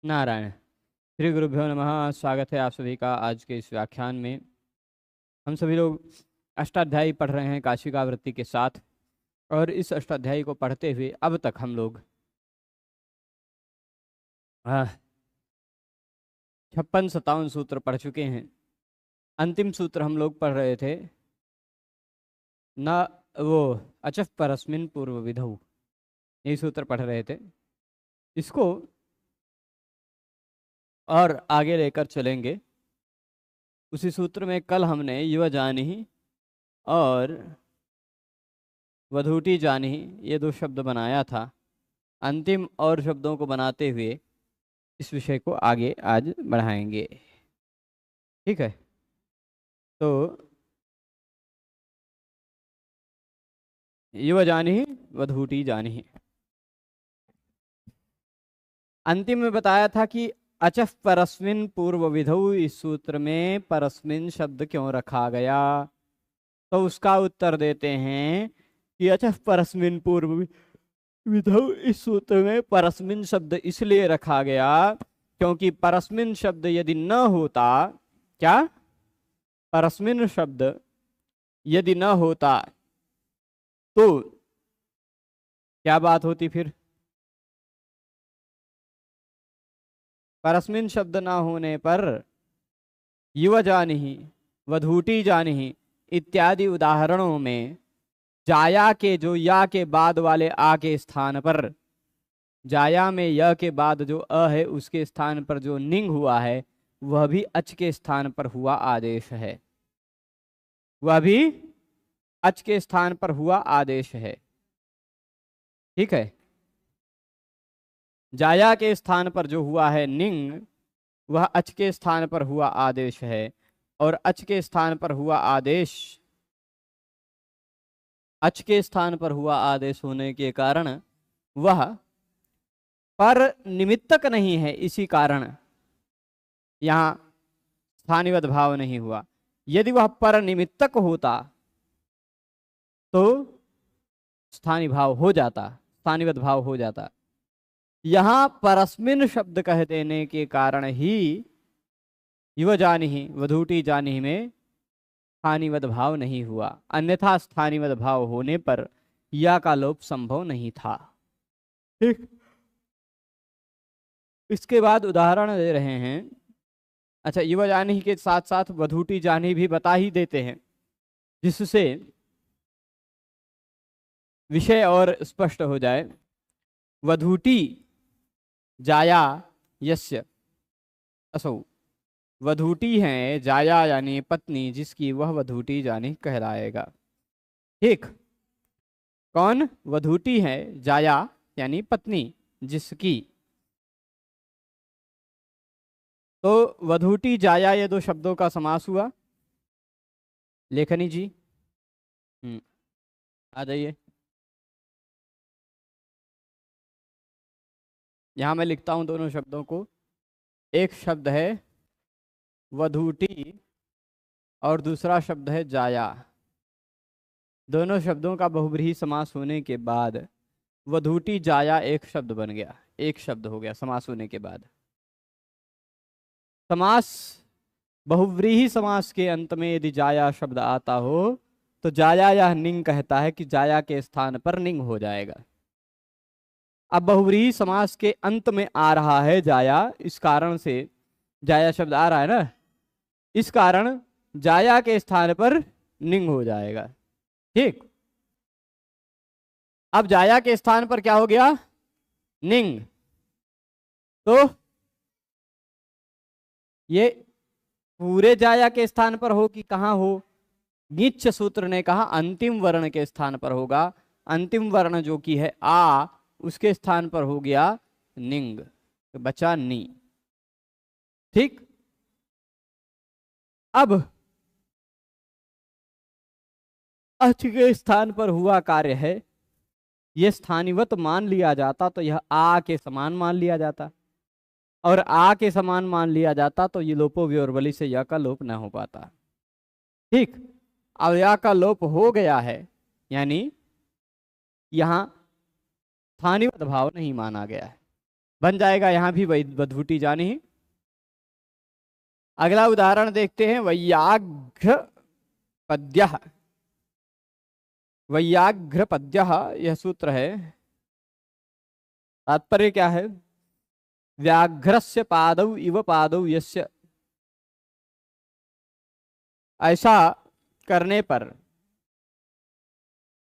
नारायण। श्री गुरुभ्यो नमः। स्वागत है आप सभी का आज के इस व्याख्यान में। हम सभी लोग अष्टाध्यायी पढ़ रहे हैं काशिका वृत्ति के साथ, और इस अष्टाध्यायी को पढ़ते हुए अब तक हम लोग 56-57 सूत्र पढ़ चुके हैं। अंतिम सूत्र हम लोग पढ़ रहे थे न वो अचफ परस्मिन पूर्व विधौ, यही सूत्र पढ़ रहे थे। इसको और आगे लेकर चलेंगे। उसी सूत्र में कल हमने युव जानी और वधूटी जानी ये दो शब्द बनाया था। अंतिम और शब्दों को बनाते हुए इस विषय को आगे आज बढ़ाएंगे। ठीक है, तो युव जानी वधूटी जानी। अंतिम में बताया था कि अचफ परस्मिन पूर्व विधौ, इस सूत्र में परस्मिन शब्द क्यों रखा गया, तो उसका उत्तर देते हैं कि अचफ परस्मिन पूर्व विधौ, इस सूत्र में परस्मिन शब्द इसलिए रखा गया क्योंकि परस्मिन शब्द यदि न होता, क्या परस्मिन शब्द यदि न होता तो क्या बात होती फिर? परस्मिन शब्द ना होने पर युव जानी वधूटी जानी इत्यादि उदाहरणों में जाया के जो या के बाद वाले आ के स्थान पर, जाया में य के बाद जो अ है उसके स्थान पर जो निंग हुआ है वह भी अच के स्थान पर हुआ आदेश है, वह भी अच के स्थान पर हुआ आदेश है। ठीक है, जाया के स्थान पर जो हुआ है निंग वह अच के स्थान पर हुआ आदेश है, और अच के स्थान पर हुआ आदेश, अच के स्थान पर हुआ आदेश होने के कारण वह पर निमित्तक नहीं है, इसी कारण यहां स्थानिवद भाव नहीं हुआ। यदि वह पर निमित्तक होता तो स्थानीय भाव हो जाता, स्थानिवद भाव हो जाता। यहां परस्मिन शब्द कह देने के कारण ही युव जानी वधूटी जानी में स्थानिवद भाव नहीं हुआ, अन्यथा स्थानिवद भाव होने पर या का लोप संभव नहीं था। ठीक, इसके बाद उदाहरण दे रहे हैं। अच्छा, युव जानी के साथ साथ वधूटी जानी भी बता ही देते हैं, जिससे विषय और स्पष्ट हो जाए। वधूटी जाया यस्य असौ, वधूटी है जाया यानी पत्नी जिसकी, वह वधूटी जानी कहलाएगा। ठीक, कौन? वधूटी है जाया यानी पत्नी जिसकी। तो वधूटी जाया ये दो शब्दों का समास हुआ। लेखनी जी आ जाइए। यहां मैं लिखता हूं दोनों शब्दों को। एक शब्द है वधूटी और दूसरा शब्द है जाया। दोनों शब्दों का बहुब्रीहि समास होने के बाद वधूटी जाया एक शब्द बन गया, एक शब्द हो गया समास होने के बाद। समास, बहुव्रीहि समास के अंत में यदि जाया शब्द आता हो तो जाया यह निंग कहता है कि जाया के स्थान पर निंग हो जाएगा। अब बहुव्रीहि समास के अंत में आ रहा है जाया, इस कारण से जाया शब्द आ रहा है ना, इस कारण जाया के स्थान पर निंग हो जाएगा। ठीक, अब जाया के स्थान पर क्या हो गया? निंग। तो ये पूरे जाया के स्थान पर हो कि कहां हो? नीच सूत्र ने कहा अंतिम वर्ण के स्थान पर होगा। अंतिम वर्ण जो कि है आ, उसके स्थान पर हो गया निंग, तो बचा नी। ठीक, अब अच के स्थान पर हुआ कार्य है, यह स्थानिवत मान लिया जाता तो यह आ के समान मान लिया जाता, और आ के समान मान लिया जाता तो ये लोपो व्योर्बली से या का लोप ना हो पाता। ठीक, अब या का लोप हो गया है, यानी यहां स्थानिवत भाव नहीं माना गया है, बन जाएगा यहाँ भी वधूटी जानी ही। अगला उदाहरण देखते हैं, वैयाघ्र पद्य। वैयाघ्र पद्य यह सूत्र है। तात्पर्य क्या है? व्याघ्रस्य पादौ इव पादौ यस्य, ऐसा करने पर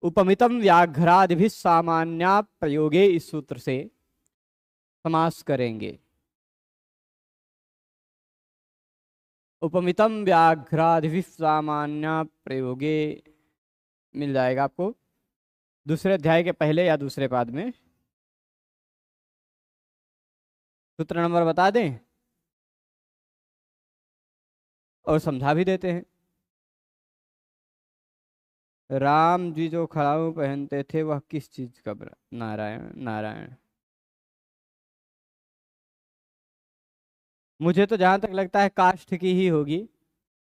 उपमितम व्याघ्रादिभिः सामान्या प्रयोगे, इस सूत्र से समास करेंगे। उपमितम व्याघ्रादिभिः सामान्या प्रयोगे मिल जाएगा आपको दूसरे अध्याय के पहले या दूसरे पाद में। सूत्र नंबर बता दें और समझा भी देते हैं। राम जी जो खड़ाऊ पहनते थे वह किस चीज का नारायण नारायण। मुझे तो जहां तक लगता है काष्ठ की ही होगी,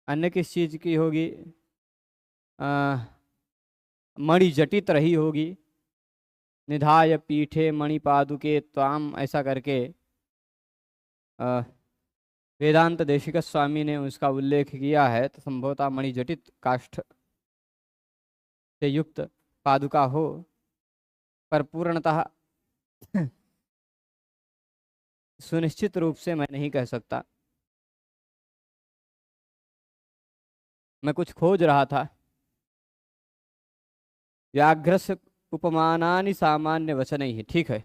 अन्य किस चीज की होगी? मणि जटित रही होगी। निधाय पीठे मणिपादुके त्वाम, ऐसा करके वेदांत देशिक स्वामी ने उसका उल्लेख किया है, तो संभवतः मणिजटित काष्ठ से युक्त पादुका हो, पर पूर्णतः सुनिश्चित रूप से मैं नहीं कह सकता। मैं कुछ खोज रहा था। व्याघ्रस्य उपमानानि सामान्य वचनैः, ठीक है।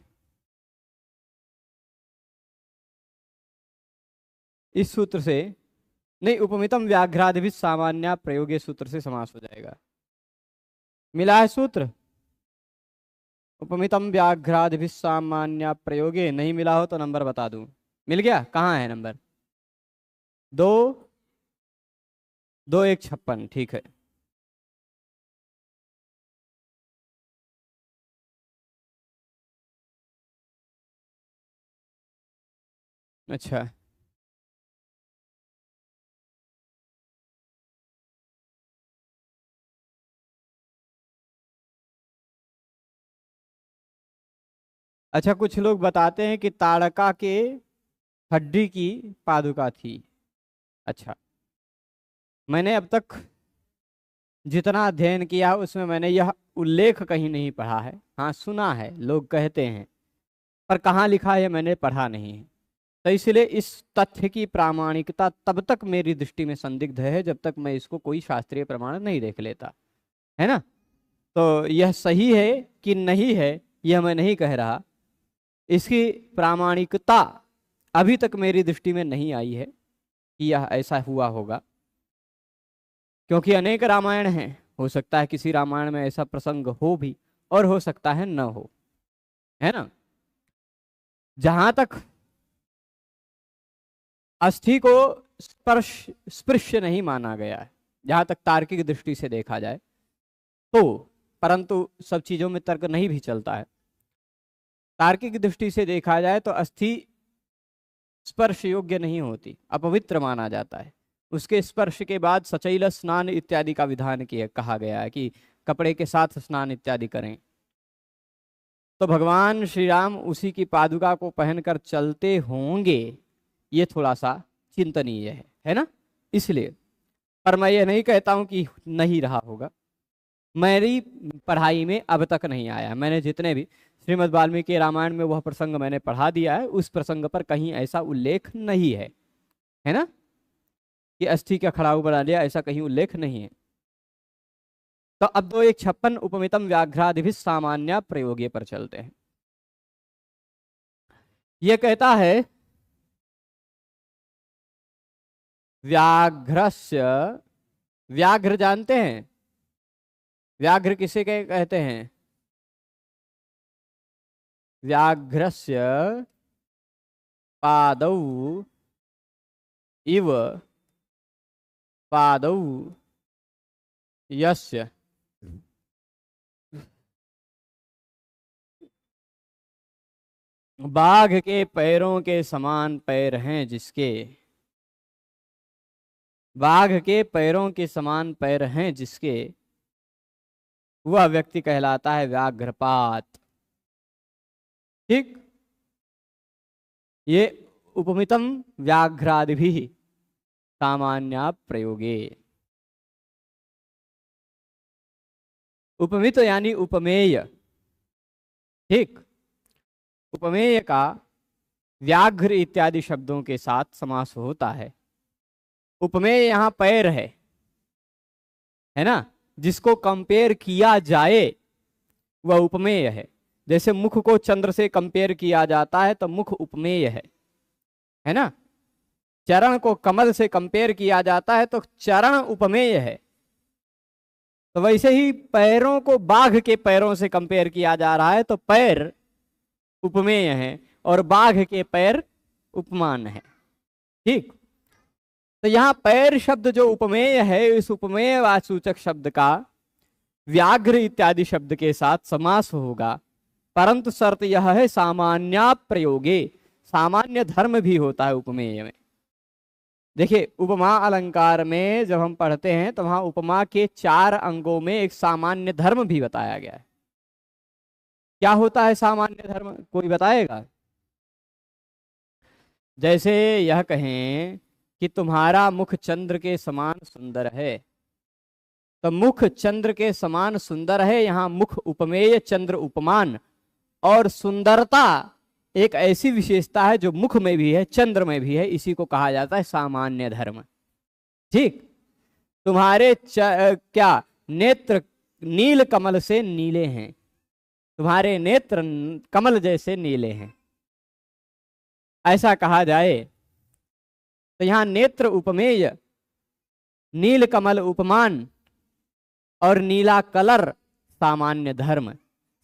इस सूत्र से नहीं, उपमितम व्याघ्रादिभिः सामान्य प्रयोगे सूत्र से समास हो जाएगा। मिला है सूत्र? उपमितम व्याघ्रादिभिः सामान्य प्रयोगे नहीं मिला हो तो नंबर बता दूं। मिल गया? कहाँ है नंबर? 2:2:1:56, ठीक है। अच्छा, अच्छा, कुछ लोग बताते हैं कि ताड़का के हड्डी की पादुका थी। अच्छा, मैंने अब तक जितना अध्ययन किया उसमें मैंने यह उल्लेख कहीं नहीं पढ़ा है। हाँ, सुना है, लोग कहते हैं, पर कहाँ लिखा है मैंने पढ़ा नहीं है। तो इसलिए इस तथ्य की प्रामाणिकता तब तक मेरी दृष्टि में संदिग्ध है जब तक मैं इसको कोई शास्त्रीय प्रमाण नहीं देख लेता, है ना। तो यह सही है कि नहीं है यह मैं नहीं कह रहा, इसकी प्रामाणिकता अभी तक मेरी दृष्टि में नहीं आई है कि यह ऐसा हुआ होगा, क्योंकि अनेक रामायण हैं। हो सकता है किसी रामायण में ऐसा प्रसंग हो भी और हो सकता है न हो, है ना। जहां तक अस्थि को स्पृश्य नहीं माना गया है, जहां तक तार्किक दृष्टि से देखा जाए तो, परंतु सब चीजों में तर्क नहीं भी चलता है। तार्किक दृष्टि से देखा जाए तो अस्थि स्पर्श योग्य नहीं होती, अपवित्र माना जाता है। उसके स्पर्श के बाद सचैल स्नान इत्यादि का विधान किया, कहा गया है कि कपड़े के साथ स्नान इत्यादि करें। तो भगवान श्री राम उसी की पादुका को पहनकर चलते होंगे, ये थोड़ा सा चिंतनीय है ना। इसलिए, पर मैं ये नहीं कहता हूं कि नहीं रहा होगा। मेरी पढ़ाई में अब तक नहीं आया। मैंने जितने भी श्रीमद् वाल्मीकि रामायण में वह प्रसंग मैंने पढ़ा दिया है, उस प्रसंग पर कहीं ऐसा उल्लेख नहीं है ना, कि अस्थि का खड़ाऊ बना लिया, ऐसा कहीं उल्लेख नहीं है। तो अब 2:1:56 उपमितम व्याघ्रादिभिः सामान्य प्रयोगे पर चलते हैं। यह कहता है व्याघ्रस्य, व्याघ्र जानते हैं? व्याघ्र किसे कहते हैं? व्याघ्रस्य पादौ इव पादौ यस्य, बाघ के पैरों के समान पैर हैं जिसके, बाघ के पैरों के समान पैर हैं जिसके, वह व्यक्ति कहलाता है व्याघ्रपात। ठीक। ये उपमितम व्याघ्रादिभिः सामान्या प्रयोगे। उपमित यानी उपमेय, ठीक। उपमेय का व्याघ्र इत्यादि शब्दों के साथ समास होता है। उपमेय यहाँ पैर है ना, जिसको कंपेयर किया जाए वह उपमेय है। जैसे मुख को चंद्र से कंपेयर किया जाता है तो मुख उपमेय है ना। चरण को कमल से कंपेयर किया जाता है तो चरण उपमेय है। तो वैसे ही पैरों को बाघ के पैरों से कंपेयर किया जा रहा है तो पैर उपमेय है और बाघ के पैर उपमान है, ठीक। तो यहाँ पैर शब्द जो उपमेय है, इस उपमेय वाचक शब्द का व्याघ्र इत्यादि शब्द के साथ समास होगा, परंतु शर्त यह है सामान्या प्रयोगे, सामान्य धर्म भी होता है उपमेय में। देखिए उपमा अलंकार में जब हम पढ़ते हैं तो वहां उपमा के 4 अंगों में एक सामान्य धर्म भी बताया गया है। क्या होता है सामान्य धर्म, कोई बताएगा? जैसे यह कहें कि तुम्हारा मुख चंद्र के समान सुंदर है, तो मुख चंद्र के समान सुंदर है, यहाँ मुख उपमेय चंद्र उपमान, और सुंदरता एक ऐसी विशेषता है जो मुख में भी है चंद्र में भी है, इसी को कहा जाता है सामान्य धर्म, ठीक। तुम्हारे क्या नेत्र नील कमल से नीले हैं, तुम्हारे नेत्र कमल जैसे नीले हैं, ऐसा कहा जाए तो यहाँ नेत्र उपमेय, नील कमल उपमान और नीला कलर सामान्य धर्म।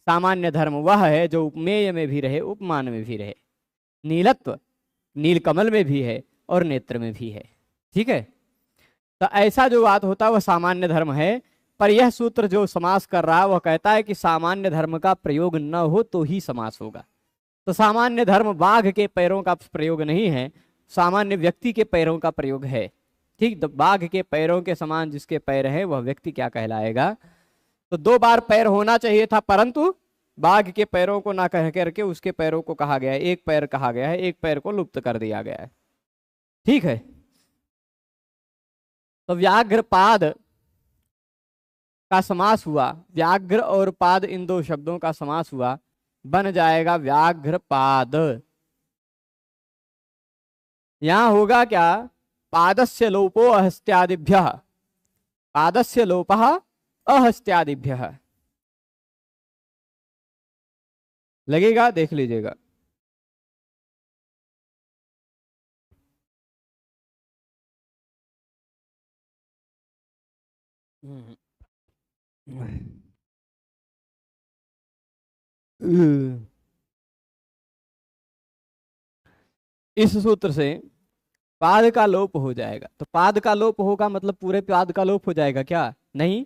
सामान्य धर्म वह है जो उपमेय में भी रहे उपमान में भी रहे, नीलत्व नील कमल में भी है और नेत्र में भी है, ठीक है। तो ऐसा जो बात होता है वह सामान्य धर्म है। पर यह सूत्र जो समास कर रहा है वह कहता है कि सामान्य धर्म का प्रयोग न हो तो ही समास होगा। तो सामान्य धर्म बाघ के पैरों का प्रयोग नहीं है, सामान्य व्यक्ति के पैरों का प्रयोग है, ठीक। तो बाघ के पैरों के समान जिसके पैर है वह व्यक्ति क्या कहलाएगा? तो 2 बार पैर होना चाहिए था, परंतु बाघ के पैरों को ना कह करके उसके पैरों को कहा गया है, एक पैर कहा गया है, एक पैर को लुप्त कर दिया गया है, ठीक है। तो व्याघ्र पाद का समास हुआ, व्याघ्र और पाद इन 2 शब्दों का समास हुआ, बन जाएगा व्याघ्र पाद। यहां होगा क्या? पादस्य लोपो अहस्त्यादिभ्यः, पादस्य लोपः अहस्त्यादिभ्यः। लगेगा, देख लीजिएगा। इस सूत्र से पाद का लोप हो जाएगा। तो पाद का लोप होगा मतलब पूरे पाद का लोप हो जाएगा क्या? नहीं,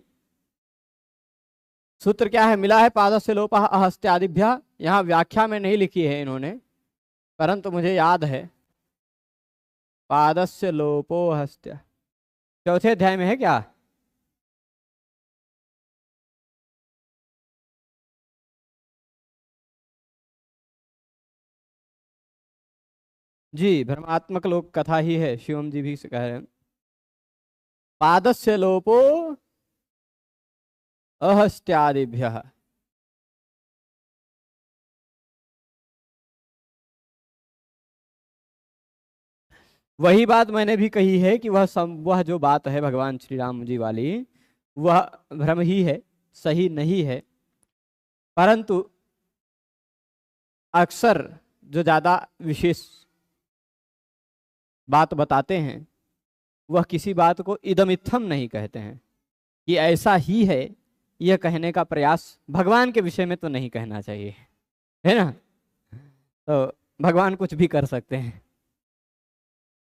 सूत्र क्या है? मिला है पादस्य लोप अहस्त्यादिभ्यः। यहाँ व्याख्या में नहीं लिखी है इन्होंने, परंतु मुझे याद है पादस्य लोपो हस्त्य 4थे अध्याय में है क्या? जी, भ्रमात्मक लोक कथा ही है, शिवम जी भी कह रहे हैं। पादस्य लोपो अहस्त्यादिभ्यः। वही बात मैंने भी कही है कि वह जो बात है भगवान श्री राम जी वाली, वह भ्रम ही है, सही नहीं है। परंतु अक्सर जो ज्यादा विशेष बात बताते हैं वह किसी बात को इदमित्थम नहीं कहते हैं कि ऐसा ही है, यह कहने का प्रयास भगवान के विषय में तो नहीं कहना चाहिए, है ना। तो भगवान कुछ भी कर सकते हैं,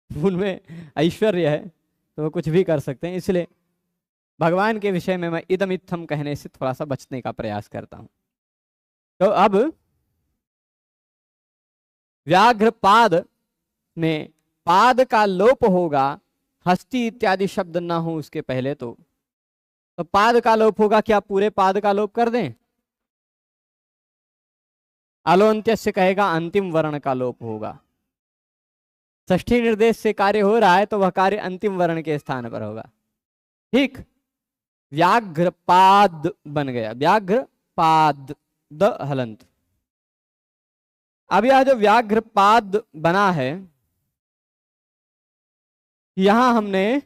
उनमें ऐश्वर्य है तो वो कुछ भी कर सकते हैं, इसलिए भगवान के विषय में मैं इदमित्थम कहने से थोड़ा सा बचने का प्रयास करता हूं। तो अब व्याघ्रपाद में पाद का लोप होगा, हस्ती इत्यादि शब्द ना हो उसके पहले, तो पाद का लोप होगा। क्या पूरे पाद का लोप कर दें? अलोन्त्य से कहेगा अंतिम वर्ण का लोप होगा, षष्ठी निर्देश से कार्य हो रहा है तो वह कार्य अंतिम वर्ण के स्थान पर होगा। ठीक, व्याघ्रपाद बन गया, व्याघ्रपाद द हलंत। अब यह जो व्याघ्रपाद बना है, यहां हमने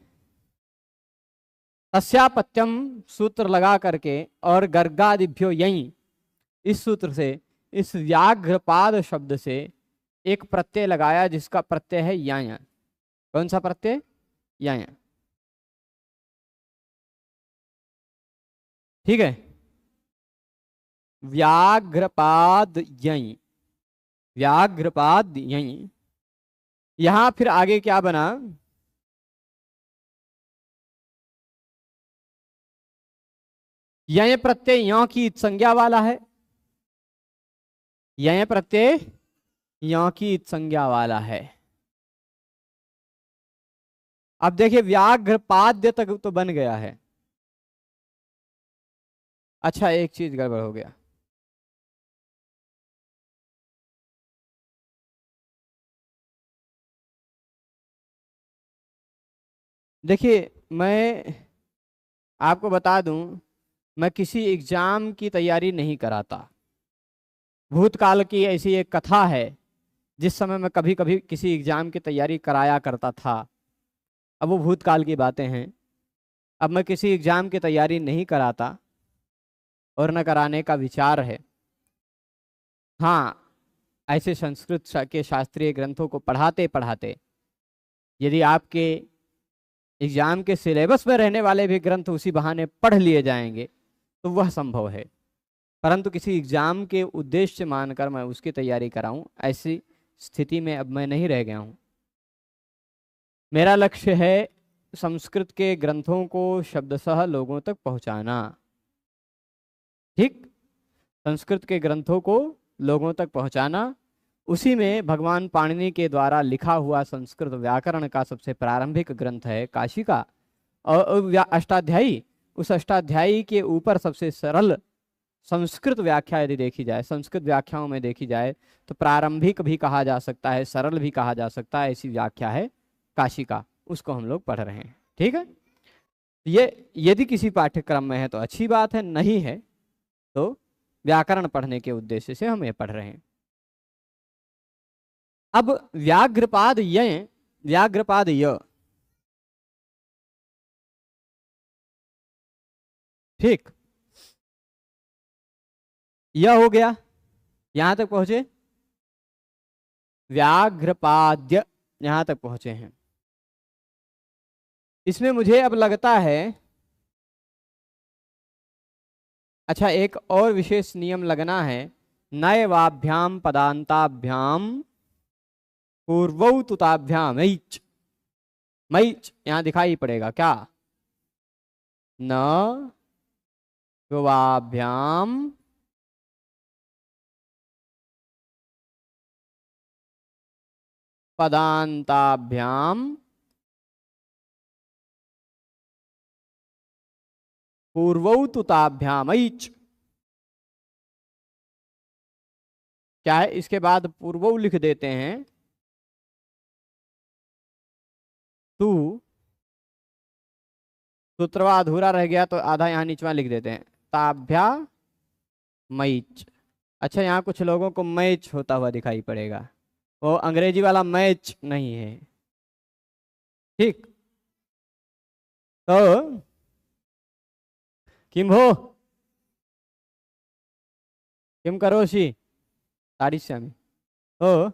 तस्यापत्यम सूत्र लगा करके और गर्गादिभ्यो यहीं, इस सूत्र से, इस व्याघ्रपाद शब्द से एक प्रत्यय लगाया जिसका प्रत्यय है याया। कौन सा प्रत्यय? याया। ठीक है, व्याघ्रपाद यहीं, व्याघ्रपाद यहीं। यहां फिर आगे क्या बना? यह प्रत्यय यों की संज्ञा वाला है, यह प्रत्यय यों की संज्ञा वाला है। अब देखिए व्याघ्रपाद्य तक तो बन गया है। अच्छा, एक चीज गड़बड़ हो गया। देखिए, मैं आपको बता दूं, मैं किसी एग्जाम की तैयारी नहीं कराता। भूतकाल की ऐसी एक कथा है, जिस समय मैं कभी कभी किसी एग्जाम की तैयारी कराया करता था। अब वो भूतकाल की बातें हैं। अब मैं किसी एग्जाम की तैयारी नहीं कराता और न कराने का विचार है। हाँ, ऐसे संस्कृत के शास्त्रीय ग्रंथों को पढ़ाते पढ़ाते यदि आपके एग्जाम के सिलेबस में रहने वाले भी ग्रंथ उसी बहाने पढ़ लिए जाएंगे तो वह संभव है, परंतु किसी एग्जाम के उद्देश्य मानकर मैं उसकी तैयारी कराऊं, ऐसी स्थिति में अब मैं नहीं रह गया हूं। मेरा लक्ष्य है संस्कृत के ग्रंथों को शब्दशः लोगों तक पहुंचाना। ठीक, संस्कृत के ग्रंथों को लोगों तक पहुंचाना। उसी में भगवान पाणिनि के द्वारा लिखा हुआ संस्कृत व्याकरण का सबसे प्रारंभिक ग्रंथ है काशिका, और अष्टाध्यायी। उस अष्टाध्यायी के ऊपर सबसे सरल संस्कृत व्याख्या यदि देखी जाए, संस्कृत व्याख्याओं में देखी जाए, तो प्रारंभिक भी कहा जा सकता है, सरल भी कहा जा सकता है, ऐसी व्याख्या है काशिका। उसको हम लोग पढ़ रहे हैं। ठीक है, ये यदि किसी पाठ्यक्रम में है तो अच्छी बात है, नहीं है तो व्याकरण पढ़ने के उद्देश्य से हम ये पढ़ रहे हैं। अब व्याघ्रपाद य, व्याघ्रपाद य, ठीक, यह हो गया, यहां तक पहुंचे। व्याघ्रपाद्य यहां तक पहुंचे हैं। इसमें मुझे अब लगता है, अच्छा, एक और विशेष नियम लगना है। नैवाभ्याम पदांताभ्याम पूर्वौ तुताभ्याम मैच, मैच यहां दिखाई पड़ेगा क्या? न वाभ्याम पदांताभ्याम पूर्वौ तुताभ्याम ऐच। क्या है? इसके बाद पूर्वौ लिख देते हैं, तू, सूत्रवा अधूरा रह गया तो आधा यहां नीचवा लिख देते हैं, ताभ्या मैच। अच्छा, यहाँ कुछ लोगों को मैच होता हुआ दिखाई पड़ेगा, वो अंग्रेजी वाला मैच नहीं है। ठीक, तो किम हो, किम करोषि ताड़िष्यामि। तो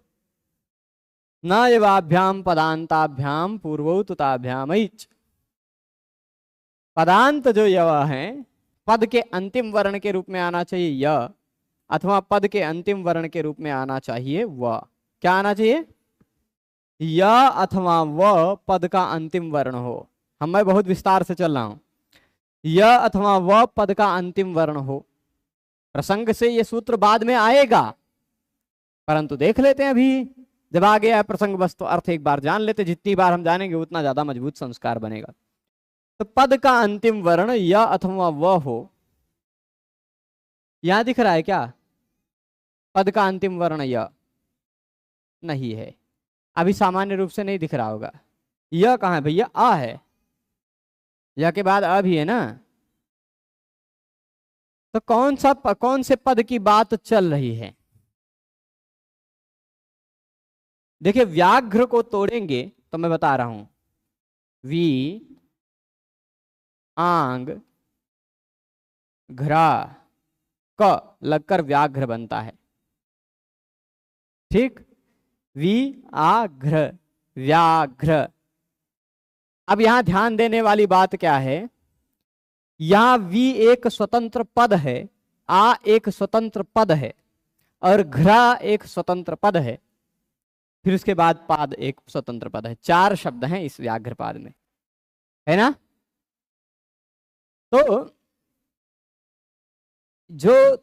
न एवाभ्याम पदांताभ्याम पूर्वौ तुताभ्याम ऐच। पदांत जो यव है, पद के अंतिम वर्ण के रूप में आना चाहिए य, अथवा पद के अंतिम वर्ण के रूप में आना चाहिए व। क्या आना चाहिए? य अथवा व पद का अंतिम वर्ण हो। मैं बहुत विस्तार से चल रहा हूं। य अथवा व पद का अंतिम वर्ण हो। प्रसंग से ये सूत्र बाद में आएगा, परंतु देख लेते हैं अभी, जब आ गया प्रसंग बस तो अर्थ एक बार जान लेते। जितनी बार हम जानेंगे उतना ज्यादा मजबूत संस्कार बनेगा। तो पद का अंतिम वर्ण य अथवा व हो। यहां दिख रहा है क्या? पद का अंतिम वर्ण य नहीं है। अभी सामान्य रूप से नहीं दिख रहा होगा। यह कहाँ है भैया? आ है, यह के बाद अ भी है ना। तो कौन से पद की बात चल रही है? देखिए व्याघ्र को तोड़ेंगे तो मैं बता रहा हूं, वी आंग घ्रा क लगकर व्याघ्र बनता है। ठीक, वी आघ्र व्याघ्र। अब यहां ध्यान देने वाली बात क्या है, यहां वी एक स्वतंत्र पद है, आ एक स्वतंत्र पद है और घ्रा एक स्वतंत्र पद है, फिर उसके बाद पाद एक स्वतंत्र पद है। 4 शब्द हैं इस व्याघ्र पाद में, है ना। तो जो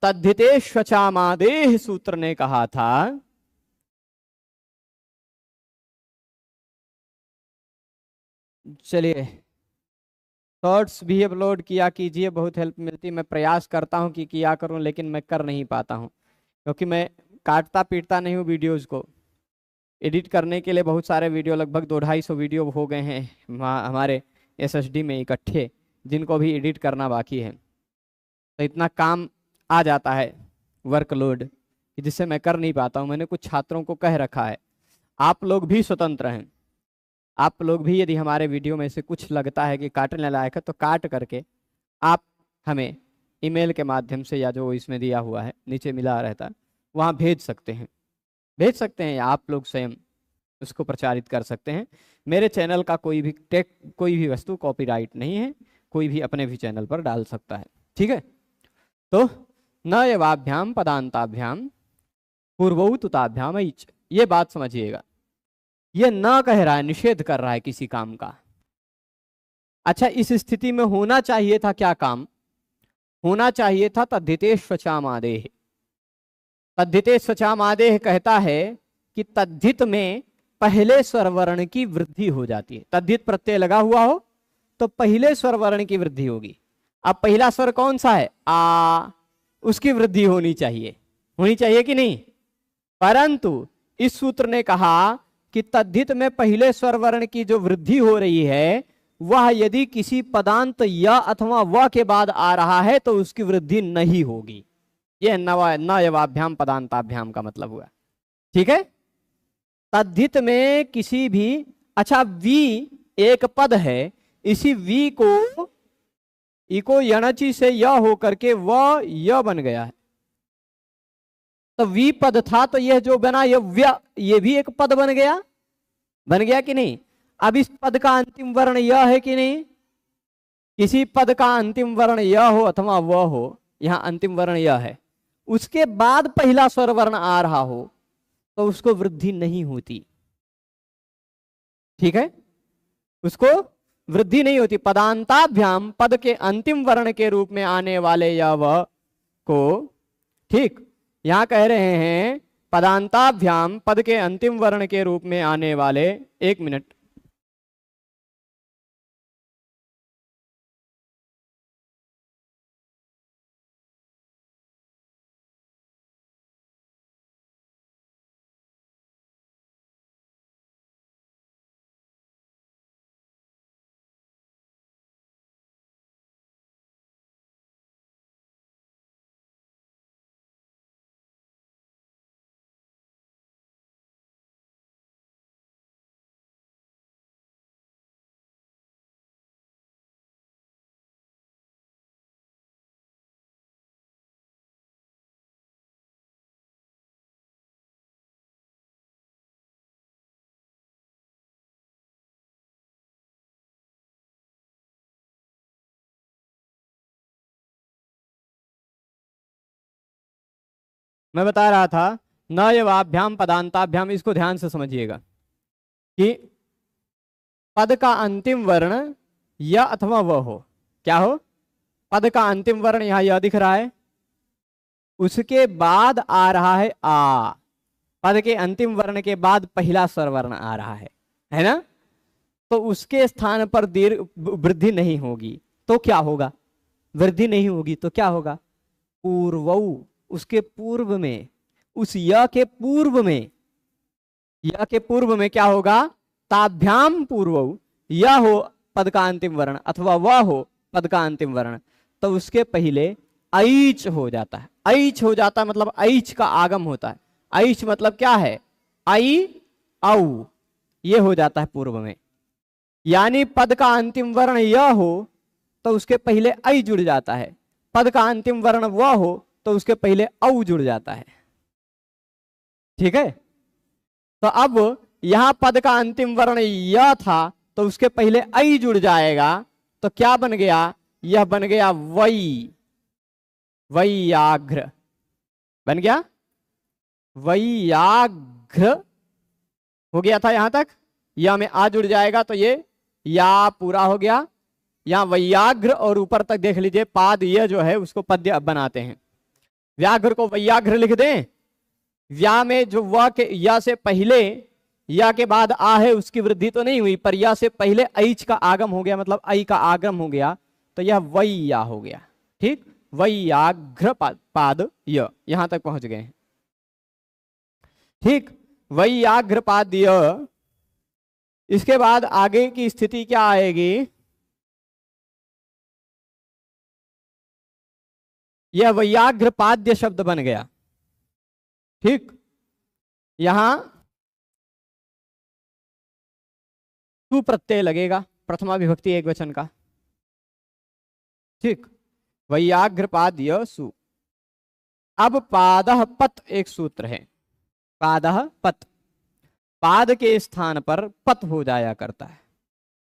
तद्धितेष्वचामादेह सूत्र ने कहा था, चलिए शॉर्ट्स भी अपलोड किया कीजिए, बहुत हेल्प मिलती। मैं प्रयास करता हूं कि किया करूं, लेकिन मैं कर नहीं पाता हूं क्योंकि मैं काटता पीटता नहीं हूं वीडियोस को। एडिट करने के लिए बहुत सारे वीडियो, लगभग 200-250 वीडियो हो गए हैं हमारे SSD में इकट्ठे, जिनको भी एडिट करना बाकी है। तो इतना काम आ जाता है वर्कलोड कि जिससे मैं कर नहीं पाता हूं। मैंने कुछ छात्रों को कह रखा है, आप लोग भी स्वतंत्र हैं, आप लोग भी यदि हमारे वीडियो में से कुछ लगता है कि काटने लायक है तो काट करके आप हमें ईमेल के माध्यम से, या जो इसमें दिया हुआ है नीचे मिला रहता है वहाँ भेज सकते हैं, या आप लोग स्वयं उसको प्रचारित कर सकते हैं। मेरे चैनल का कोई भी वस्तु कॉपीराइट नहीं है, कोई भी अपने भी चैनल पर डाल सकता है। ठीक है, तो न एवाभ्याम पदांताभ्याम पूर्वोतुताभ्याम ऐच, ये बात समझिएगा। ये न कह रहा है, निषेध कर रहा है किसी काम का। अच्छा, इस स्थिति में होना चाहिए था क्या काम? होना चाहिए था तद्धितेष्वचामादेह। तद्धितेष्वचामादेह कहता है कि तद्धित में पहले स्वर वर्ण की वृद्धि हो जाती है। तद्धित प्रत्यय लगा हुआ हो तो पहले स्वर वर्ण की वृद्धि होगी। अब पहला स्वर कौन सा है? आ, उसकी वृद्धि होनी चाहिए कि नहीं? परंतु इस सूत्र ने कहा कि तद्धित में पहले स्वर वर्ण की जो वृद्धि हो रही है वह यदि किसी पदांत या अथवा व के बाद आ रहा है तो उसकी वृद्धि नहीं होगी। यह न एवाभ्याम पदांताभ्याम का मतलब हुआ। ठीक है, तद्धित में किसी भी, अच्छा वी एक पद है, इसी वी को इको यणची से य होकर के व य बन गया है। तो वी पद था तो यह जो बना ये भी एक पद बन गया कि नहीं? अब इस पद का अंतिम वर्ण यह है कि नहीं? किसी पद का अंतिम वर्ण यह हो अथवा वह हो, यहां अंतिम वर्ण यह है, उसके बाद पहला स्वर वर्ण आ रहा हो तो उसको वृद्धि नहीं होती। ठीक है, उसको वृद्धि नहीं होती। पदांताभ्याम पद के अंतिम वर्ण के रूप में आने वाले या वह को, ठीक, यहां कह रहे हैं पदांताभ्याम पद के अंतिम वर्ण के रूप में आने वाले, एक मिनट, मैं बता रहा था न एवाभ्याम पदांताभ्याम, इसको ध्यान से समझिएगा कि पद का अंतिम वर्ण या अथवा वह हो, क्या हो? पद का अंतिम वर्ण यहां यह दिख रहा है, उसके बाद आ रहा है आ, पद के अंतिम वर्ण के बाद पहला स्वर वर्ण आ रहा है ना? तो उसके स्थान पर दीर्घ वृद्धि नहीं होगी तो क्या होगा? वृद्धि नहीं होगी तो क्या होगा? पूर्वऊ, उसके पूर्व में, उस य के पूर्व में य के पूर्व में क्या होगा, ताभ्याम पूर्व य हो पद का अंतिम वर्ण अथवा व हो पद का अंतिम वर्ण, तो उसके पहले ऐच हो जाता है। ऐच हो जाता है मतलब ऐच का आगम होता है। ऐच मतलब क्या है, आई औ, ये हो जाता है पूर्व में। यानी पद का अंतिम वर्ण य हो तो उसके पहले ऐ जुड़ जाता है, पद का अंतिम वर्ण व हो तो उसके पहले औ जुड़ जाता है। ठीक है, तो अब यहां पद का अंतिम वर्ण य था तो उसके पहले ऐ जुड़ जाएगा, तो क्या बन गया, यह बन गया वै, वैयाघ्र बन गया, वैयाघ्र हो गया था यहां तक। या में आ जुड़ जाएगा तो ये या पूरा हो गया। यहां वैयाघ्र और ऊपर तक देख लीजिए पाद ये जो है उसको पद्य बनाते हैं। व्याघ्र को वैयाघ्र लिख दें, व्या में जो व के या से पहले या के बाद आ है उसकी वृद्धि तो नहीं हुई, पर या से पहले ऐच का आगम हो गया मतलब ऐ का आगम हो गया, तो यह वैया हो गया। ठीक, वैयाघ्र पाद य, यहां तक पहुंच गए हैं। ठीक, वैयाघ्र पाद य। इसके बाद आगे की स्थिति क्या आएगी, यह वैयाघ्र पाद्य शब्द बन गया। ठीक, यहां सु प्रत्यय लगेगा, प्रथमा विभक्ति एक वचन का। ठीक, वैयाघ्र पाद्य सु। अब पादः पत एक सूत्र है, पादः पत, पाद के स्थान पर पत हो जाया करता है।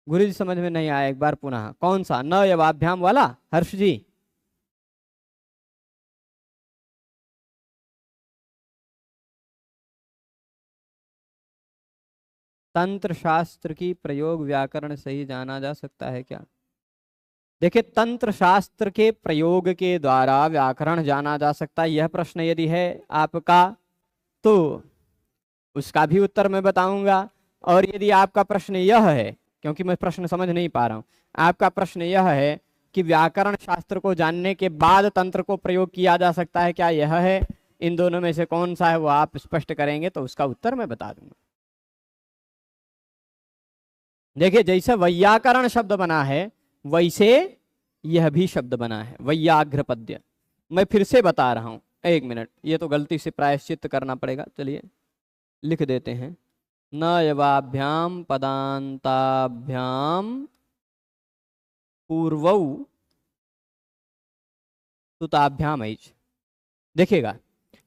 गुरु जी समझ में नहीं आया, एक बार पुनः, कौन सा, न यवाभ्याम वाला, हर्ष जी। तंत्र शास्त्र की प्रयोग व्याकरण से ही जाना जा सकता है क्या? देखिए, तंत्र शास्त्र के प्रयोग के द्वारा व्याकरण जाना जा सकता है, यह प्रश्न यदि है आपका तो उसका भी उत्तर मैं बताऊंगा। और यदि आपका प्रश्न यह है, क्योंकि मैं प्रश्न समझ नहीं पा रहा हूं, आपका प्रश्न यह है कि व्याकरण शास्त्र को जानने के बाद तंत्र को प्रयोग किया जा सकता है क्या, यह है, इन दोनों में से कौन सा है वो आप स्पष्ट करेंगे तो उसका उत्तर मैं बता दूंगा। देखिए, जैसे वैयाकरण शब्द बना है वैसे यह भी शब्द बना है, वैयाघ्र पद्य। मैं फिर से बता रहा हूं, एक मिनट, ये तो गलती से प्रायश्चित करना पड़ेगा, चलिए लिख देते हैं। न यवाभ्याम पदांताभ्याम पूर्वौ तुताभ्याम ऐच। देखिएगा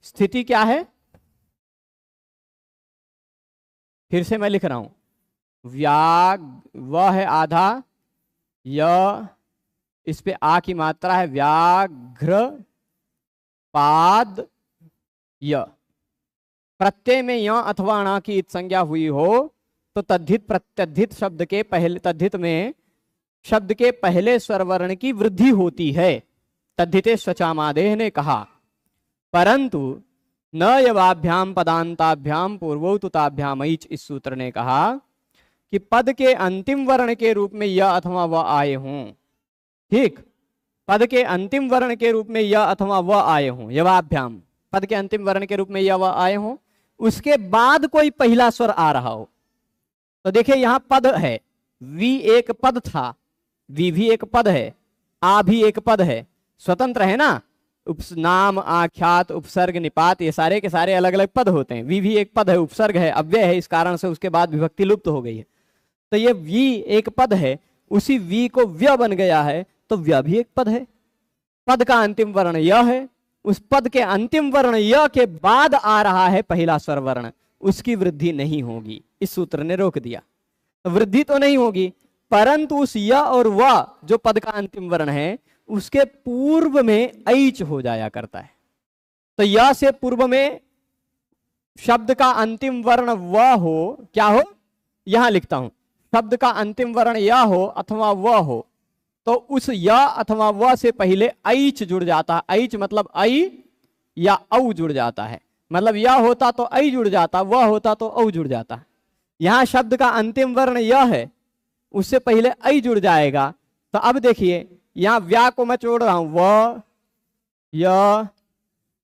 स्थिति क्या है, फिर से मैं लिख रहा हूं, वह है आधा, य इस पे आ की मात्रा है, व्याघ्र पाद य। प्रत्यय में य अथवा ण की संज्ञा हुई हो तो तद्धित प्रत्यधित शब्द के पहले, तद्धित में शब्द के पहले स्वर वर्ण की वृद्धि होती है, तद्धिते स्वचामादेह ने कहा। परंतु न यवाभ्याम पदांताभ्याम पूर्वो तुताभ्याम ऐच, इस सूत्र ने कहा कि पद के अंतिम वर्ण के रूप में य अथवा व आए हों। ठीक, पद के अंतिम वर्ण के रूप में य अथवा व आए हों, यवाभ्याम पद के अंतिम वर्ण के रूप में य व आए हों, उसके बाद कोई पहला स्वर आ रहा हो। तो देखिए यहां पद है, वी एक पद था, वी भी एक पद है, आ भी एक पद है, स्वतंत्र है ना, नाम आख्यात उपसर्ग निपात ये सारे के सारे अलग अलग पद होते हैं। वी भी एक पद है, उपसर्ग है, अव्यय है, इस कारण से उसके बाद विभक्ति लुप्त हो गई है। तो ये वी एक पद है, उसी वी को व्य बन गया है, तो व्य भी एक पद है, पद का अंतिम वर्ण य है, उस पद के अंतिम वर्ण य के बाद आ रहा है पहला स्वर वर्ण, उसकी वृद्धि नहीं होगी, इस सूत्र ने रोक दिया। तो वृद्धि तो नहीं होगी, परंतु उस य और व जो पद का अंतिम वर्ण है उसके पूर्व में ऐच हो जाया करता है। तो य से पूर्व में शब्द का अंतिम वर्ण व हो, क्या हो, यहां लिखता हूं, शब्द का अंतिम वर्ण य हो अथवा व हो, तो उस य अथवा व से पहले ऐच जुड़ जाता है। ऐच मतलब ऐ या औ जुड़ जाता है, मतलब य होता तो ऐ जुड़ जाता, व होता तो औ जुड़ जाता। यहां शब्द का अंतिम वर्ण य है, उससे पहले ऐ जुड़ जाएगा। तो अब देखिए यहां व्या को मैं जोड़ रहा हूं, व य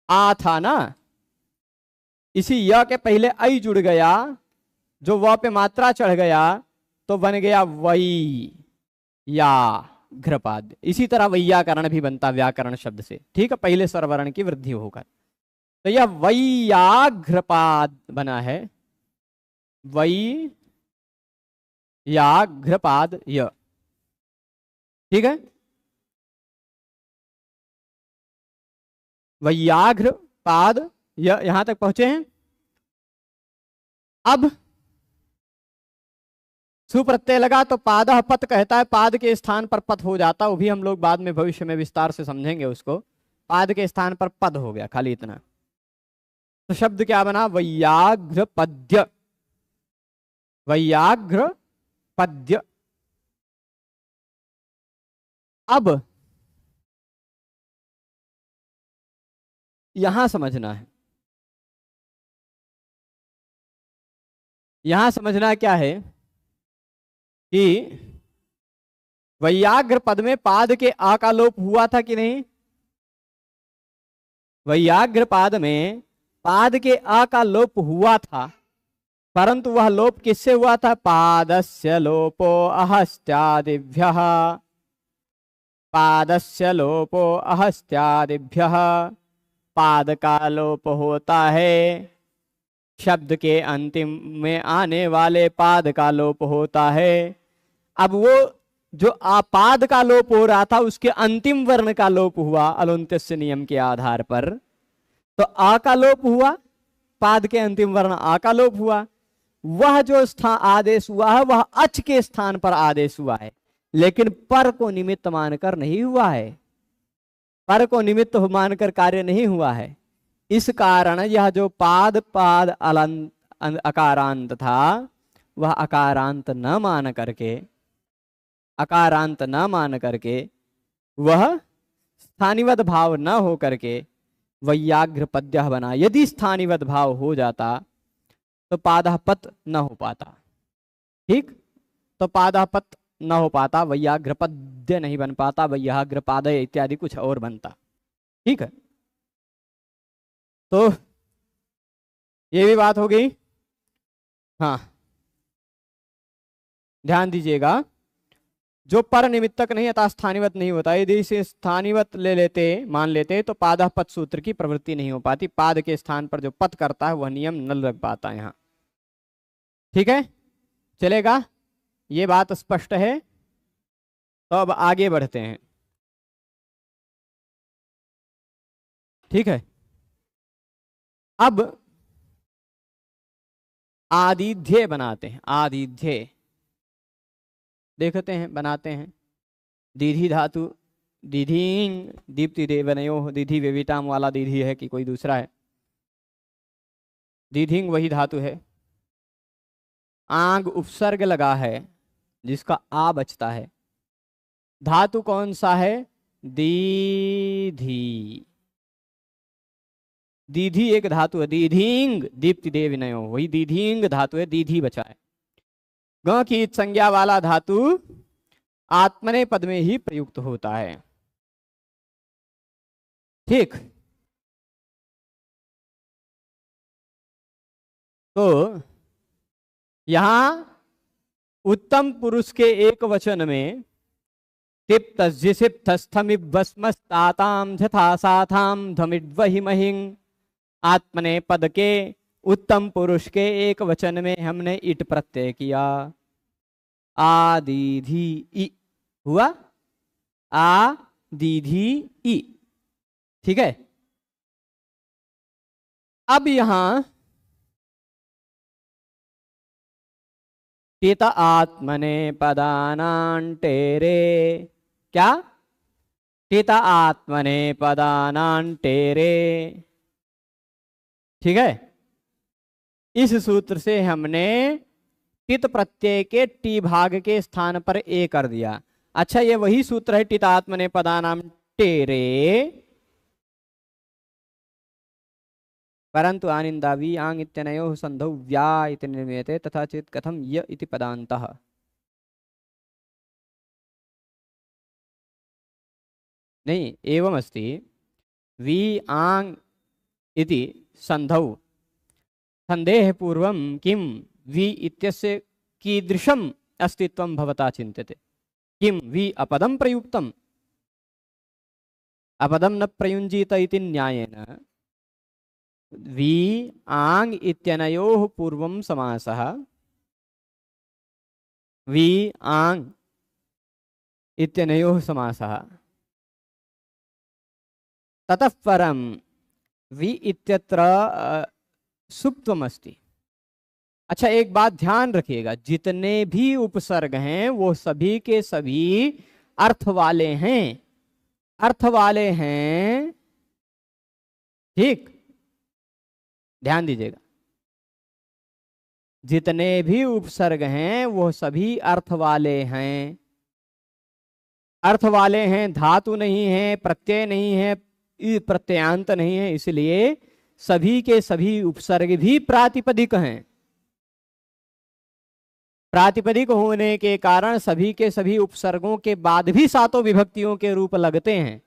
आ था ना, इसी य के पहले ऐ जुड़ गया, जो व पे मात्रा चढ़ गया तो बन गया वई या घ्रपाद। इसी तरह वैयाकरण भी बनता व्याकरण शब्द से, ठीक है, पहले स्वर वर्ण की वृद्धि होकर। तो यह वैयाघ्रपाद बना है, वै या घ्रपाद य, ठीक है। वैयाघ्र पाद य, यहां तक पहुंचे हैं। अब सुप्रत्यय लगा तो पादः पत कहता है, पाद के स्थान पर पत हो जाता, वो भी हम लोग बाद में भविष्य में विस्तार से समझेंगे उसको। पाद के स्थान पर पद हो गया, खाली इतना। तो शब्द क्या बना, वैयाघ्र पद्य, वैयाघ्र पद्य। अब यहां समझना है, यहां समझना क्या है कि वैयाघ्र पद में पाद के आ का लोप हुआ था कि नहीं। वैयाघ्र पाद में पाद के आ का लोप हुआ था, परंतु वह लोप किससे हुआ था, पादस्य लोपो अहस्त्यादिभ्यः, पादस्य लोपो अहस्त्यादिभ्यः। पाद का लोप होता है, शब्द के अंतिम में आने वाले पाद का लोप होता है। अब वो जो आपाद का लोप हो रहा था उसके अंतिम वर्ण का लोप हुआ अलोन्त्यस्य नियम के आधार पर। तो आ का लोप हुआ, पाद के अंतिम वर्ण आ का लोप हुआ। वह जो स्थान आदेश हुआ है वह अच के स्थान पर आदेश हुआ है, लेकिन पर को निमित्त मानकर नहीं हुआ है, पर को निमित्त मानकर कार्य नहीं हुआ है। इस कारण यह जो पाद पाद अकारांत था वह अकारांत न मान करके, अकारांत न मान करके वह स्थानिवद भाव न हो करके वैयाघ्र पद्य बना। यदि स्थानिवद भाव हो जाता तो पादापत न हो पाता, ठीक। तो पादापत न हो पाता, वैयाघ्र पद्य नहीं बन पाता, वैयाघ्र पादय इत्यादि कुछ और बनता, ठीक है। तो ये भी बात हो गई। हाँ, ध्यान दीजिएगा, जो पर निमित्तक नहीं अतः स्थानिवत नहीं होता, यदि इसे स्थानिवत ले लेते मान लेते तो पादः पद सूत्र की प्रवृत्ति नहीं हो पाती। पाद के स्थान पर जो पद करता है वह नियम न लग पाता यहाँ, ठीक है, चलेगा। ये बात स्पष्ट है। तो अब आगे बढ़ते हैं, ठीक है। अब आदिध्य बनाते हैं, आदिध्य देखते हैं, बनाते हैं। दीधी धातु, दीधिंग दीप्ति देवनयो, दीधी वेविटाम वाला दीधी है कि कोई दूसरा है। दीधिंग वही धातु है। आंग उपसर्ग लगा है जिसका आ बचता है। धातु कौन सा है, दीधी, दीधी एक धातु है। दीधिंग दीप्ति देवनयो, वही दीधिंग धातु है, दीधी बचा है। ग की संज्ञा वाला धातु आत्मने पद में ही प्रयुक्त होता है, ठीक। तो यहां उत्तम पुरुष के एक वचन में तिप्तस्थिमिभस्मस्ताताम झथा साथाम धमिड्वहि महिं, आत्मने पद के उत्तम पुरुष के एक वचन में हमने इट प्रत्यय किया। आदीधी ई हुआ, आदीधी ई, ठीक है। अब यहां पित आत्मने पदानांटेरे, क्या, पित आत्मने पदानांटेरे, ठीक है। इस सूत्र से हमने टित प्रत्यय के टी भाग के स्थान पर ए कर दिया। अच्छा, ये वही सूत्र है टित आत्मने पदानाम टेरे, परंतु आनिंदावी आंग इत्यनयोः संधौ व्या इति निर्मीयते तथा चेत् कथम य इति पदान्तः। नहीं, एवं अस्ति वी आंग इति संधौ संदेह पूर्वम किम वि इत्यस्य कीदृशम् अस्तित्वं भवता चिन्त्यते? किं वि अपदं प्रयुक्तम्? अपदं न प्रयुञ्जीत इति न्यायेन वि आङ् इत्यनयोः पूर्वं समासः, वि आङ् इत्यनयोः समासः, ततः परं वि इत्यत्र सुप्त्वमस्ति। अच्छा, एक बात ध्यान रखिएगा, जितने भी उपसर्ग हैं वो सभी के सभी अर्थ वाले हैं, अर्थ वाले हैं, ठीक, ध्यान दीजिएगा। जितने भी उपसर्ग हैं वो सभी अर्थ वाले हैं, अर्थ वाले हैं, धातु नहीं है, प्रत्यय नहीं है, प्रत्ययांत नहीं है, इसलिए सभी के सभी उपसर्ग भी प्रातिपदिक हैं। प्रातिपदिक होने के कारण सभी के सभी उपसर्गों के बाद भी सातों विभक्तियों के रूप लगते हैं,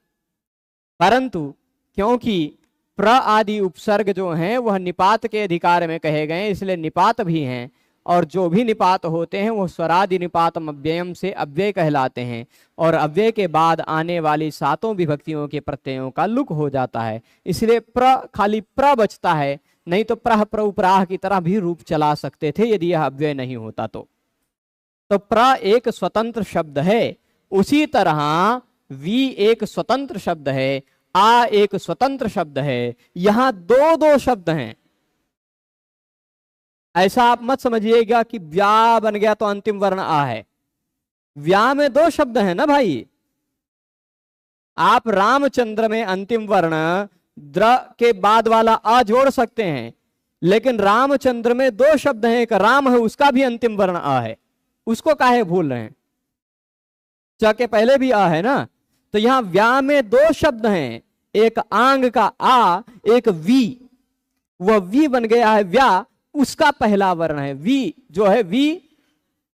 परंतु क्योंकि प्र आदि उपसर्ग जो हैं वह निपात के अधिकार में कहे गए, इसलिए निपात भी हैं, और जो भी निपात होते हैं वो स्वरादि निपातम अव्ययम से अव्यय कहलाते हैं, और अव्यय के बाद आने वाली सातों विभक्तियों के प्रत्ययों का लुक हो जाता है, इसलिए प्र खाली प्र बचता है, नहीं तो प्रह प्र उपराह की तरह भी रूप चला सकते थे यदि यह अव्यय नहीं होता तो प्र एक स्वतंत्र शब्द है। उसी तरह वी एक स्वतंत्र शब्द है, आ एक स्वतंत्र शब्द है, यहां दो दो शब्द हैं। ऐसा आप मत समझिएगा कि व्या बन गया तो अंतिम वर्ण आ है, व्या में दो शब्द हैं ना भाई। आप रामचंद्र में अंतिम वर्ण द्र के बाद वाला आ जोड़ सकते हैं, लेकिन रामचंद्र में दो शब्द हैं, एक राम है उसका भी अंतिम वर्ण आ है, उसको काहे भूल रहे हैं? च के पहले भी आ है ना, तो यहां व्या में दो शब्द हैं, एक आंग का आ, एक वी, वह वी बन गया है व्या, उसका पहला वर्ण है वी, जो है वी,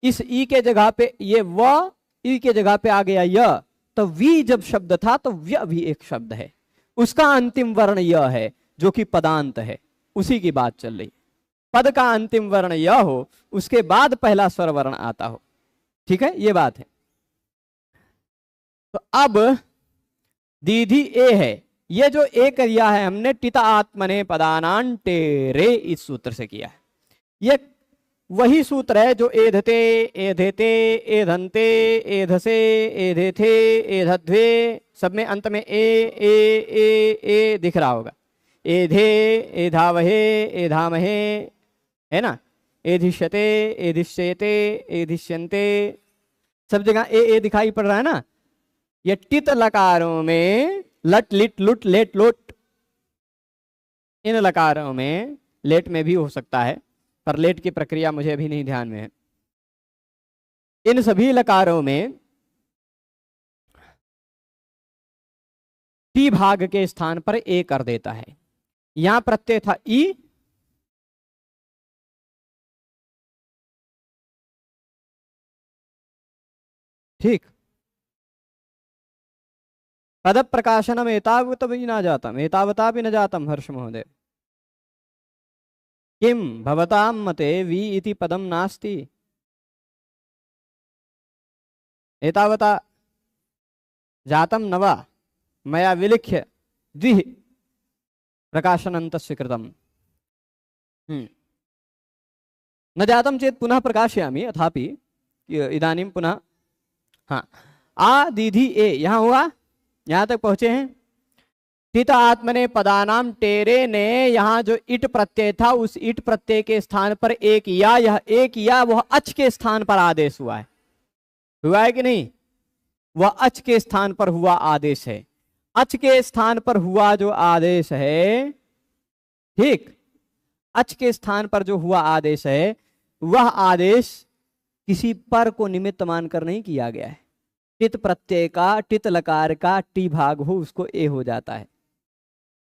इस ई के जगह पे ये व, ई के जगह पे आ गया य, तो वी जब शब्द था तो व्य भी एक शब्द है, उसका अंतिम वर्ण य है जो कि पदांत है, उसी की बात चल रही है। पद का अंतिम वर्ण य हो, उसके बाद पहला स्वर वर्ण आता हो, ठीक है, ये बात है। तो अब दीधी ए है, ये जो ए किया है हमने टिता आत्मने पदानां टेरे इस सूत्र से किया है, ये वही सूत्र है जो एधते एधेते एधन्ते एधसे एधेथे एधध्वे, सब में अंत में ए दिख रहा होगा, एधे एधावहे एधामहे, है ना, एधिष्यते एधिष्यते एधिष्यन्ते, सब जगह ए दिखाई पड़ रहा है ना। ये टित लकारों में लट लिट लुट लेट लोट, इन लकारों में लेट में भी हो सकता है, पर लेट की प्रक्रिया मुझे अभी नहीं ध्यान में है। इन सभी लकारों में टी भाग के स्थान पर ए कर देता है। यहां प्रत्यय था ई, ठीक, पद प्रकाशनम एतावत भी न जातम एतावता भी न जातम हर्ष महोदय। किम भवतां मते वी इति पदम नास्ति, एतावता जातम नवा मया विलिख्य द्विः प्रकाशनन्तस्य कृतम्। न जातम चेत पुनः प्रकाशयामि, अथापि इदानीं पुनः, हाँ, आ दीधी ए यहां हुआ, यहां तक पहुंचे हैं। टित आत्मने पदानाम टेरे ने, यहां जो इट प्रत्यय था उस इट प्रत्यय के स्थान पर एक या, यह एक या वह अच के स्थान पर आदेश हुआ है कि नहीं? वह अच के स्थान पर हुआ आदेश है। अच के स्थान पर हुआ जो आदेश है, ठीक, अच के स्थान पर जो हुआ आदेश है वह आदेश किसी पर को निमित्त मानकर नहीं किया गया है। टित प्रत्यय का, टित लकार का टी भाग हो उसको ए हो जाता है,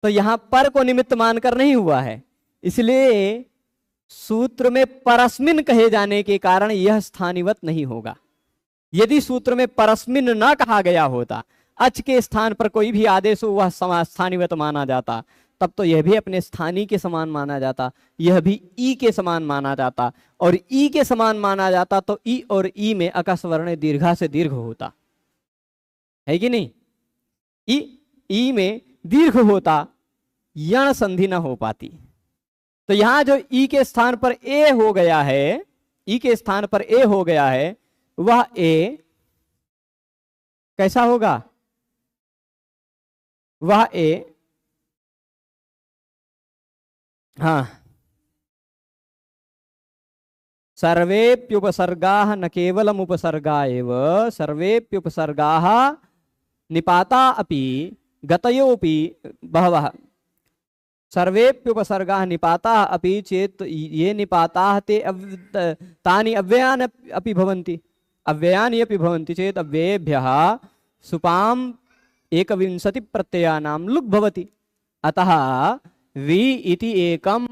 तो यहां पर को निमित्त मानकर नहीं हुआ है, इसलिए सूत्र में परस्मिन कहे जाने के कारण यह स्थानिवत नहीं होगा। यदि सूत्र में परस्मिन न कहा गया होता, अच के स्थान पर कोई भी आदेश हो वह स्थानिवत माना जाता, तब तो यह भी अपने स्थानीय के समान माना जाता, यह भी ई के समान माना जाता, और ई के समान माना जाता तो ई और ई में अकस वर्ण दीर्घा से दीर्घ होता है कि नहीं। ई में दीर्घ होता, यण संधि न हो पाती। तो यहां जो ई के स्थान पर ए हो गया है, ई के स्थान पर ए हो गया है, वह ए कैसा होगा, वह ए, हाँ, सर्वेप्युपसर्गाः न केवलम उपसर्गा एव, सर्वेप्युपसर्गाः निपाता अपि गतयोपि बहवः, सर्वेप्युपसर्गाः निपाताः अपि चेत् ये निपाताः ते तानि अव्ययानि अपि भवन्ति, अव्ययानि अपि भवन्ति चेत् अव्ययेभ्यः सुपाम् एकविंशति प्रत्ययानां लुक् भवति। अतः वि इति एकम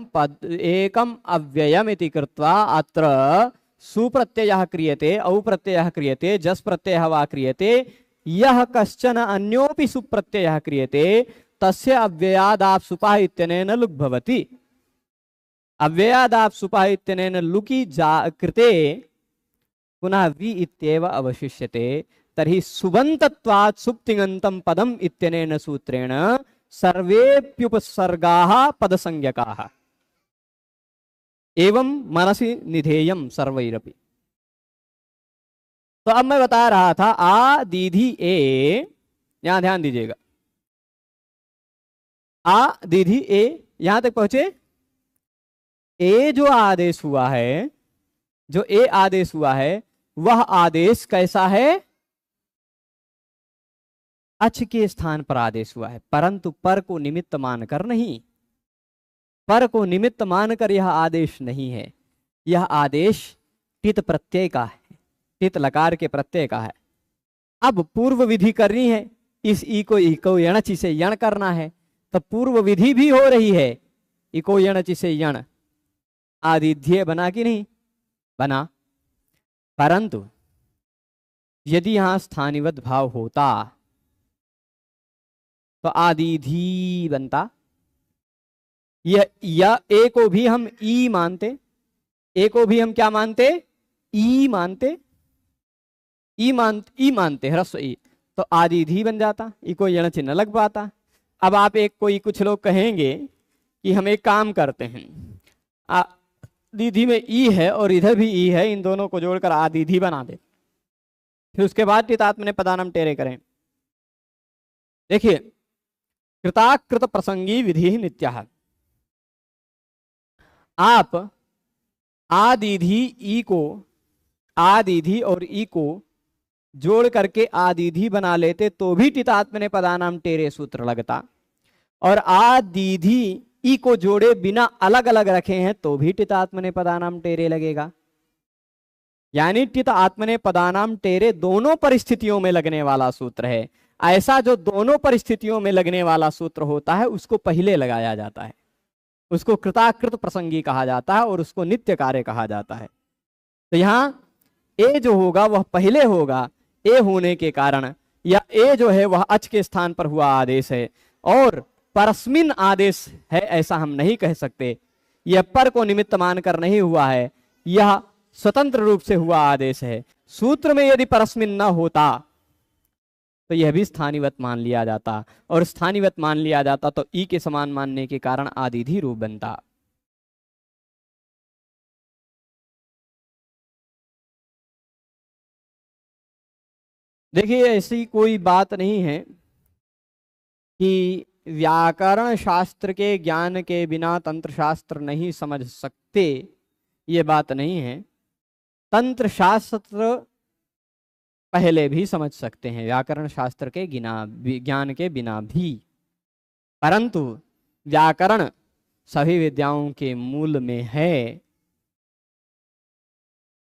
अव्ययम् इति कृत्वा अत्र सुप्रत्ययः क्रियते, औ प्रत्ययः क्रियते, जस् प्रत्ययः वा क्रियते, यः कश्चन अन्योपि सुप्रत्ययः क्रियते तस्य अव्ययादाप् सुपः इत्यनेन लुक् भवति। अव्ययादाप् सुपः इत्यनेन लुकि कृते पुनः वि इत्येव अवशिष्यते। तर्हि सुबन्तत्वात् सुप्तिङन्तं पदम् इत्यनेन सूत्रेण सर्वेप्युपसर्गाः पदसंज्ञकाः एवं मनसि निधेयं सर्वैरपि। तो अब मैं बता रहा था आ दीधी ए, यहां ध्यान दीजिएगा, आ दीधी ए, यहां तक पहुंचे। ए जो आदेश हुआ है, जो ए आदेश हुआ है, वह आदेश कैसा है, अच के स्थान पर आदेश हुआ है, परंतु पर को निमित्त मानकर नहीं, पर को निमित्त मानकर यह आदेश नहीं है। यह आदेश टित प्रत्यय का है, टित लकार के प्रत्यय का है। अब पूर्व विधि करनी है, इस ई को यणचि से यण करना है, तो पूर्व विधि भी हो रही है, इको यणचि से यण, आदिध्य बना कि नहीं बना। परंतु यदि यहां स्थानिवद भाव होता तो आदिधी बनता। यह ए को भी हम ई मानते, ए को भी हम क्या मानते, ई मानते, ई मानते ह्रस्व ई, तो आदिधी बन जाता, ई को यण चिन्ह लग पाता। अब आप कुछ लोग कहेंगे कि हम एक काम करते हैं, दीधी में ई है और इधर भी ई है, इन दोनों को जोड़कर आदिधी बना दे, फिर उसके बाद टितात्मने पदानम टेरे करें। देखिए, कृताकृत प्रसंगी विधि नित्यः, आप आदिधी ई को, आदिधी और ई को जोड़ करके आदिधी बना लेते तो भी टितात्मने पदानाम टेरे सूत्र लगता, और आदिधी ई को जोड़े बिना अलग अलग रखे हैं तो भी टितात्मने पदानाम टेरे लगेगा। यानी टित आत्मने पदानाम टेरे दोनों परिस्थितियों में लगने वाला सूत्र है। ऐसा जो दोनों परिस्थितियों में लगने वाला सूत्र होता है उसको पहले लगाया जाता है, उसको कृताकृत प्रसंगी कहा जाता है और उसको नित्य कार्य कहा जाता है। तो यहां ए जो होगा वह पहले होगा, ए होने के कारण, या ए जो है वह अच के स्थान पर हुआ आदेश है, और परस्मिन आदेश है ऐसा हम नहीं कह सकते। यह पर को निमित्त मानकर नहीं हुआ है, यह स्वतंत्र रूप से हुआ आदेश है। सूत्र में यदि परस्मिन न होता तो यह भी स्थानीवत मान लिया जाता, और स्थानीवत मान लिया जाता तो ई के समान मानने के कारण आदिधी रूप बनता। देखिए, ऐसी कोई बात नहीं है कि व्याकरण शास्त्र के ज्ञान के बिना तंत्र शास्त्र नहीं समझ सकते, ये बात नहीं है। तंत्र शास्त्र पहले भी समझ सकते हैं व्याकरण शास्त्र के ज्ञान के बिना भी, परंतु व्याकरण सभी विद्याओं के मूल में है।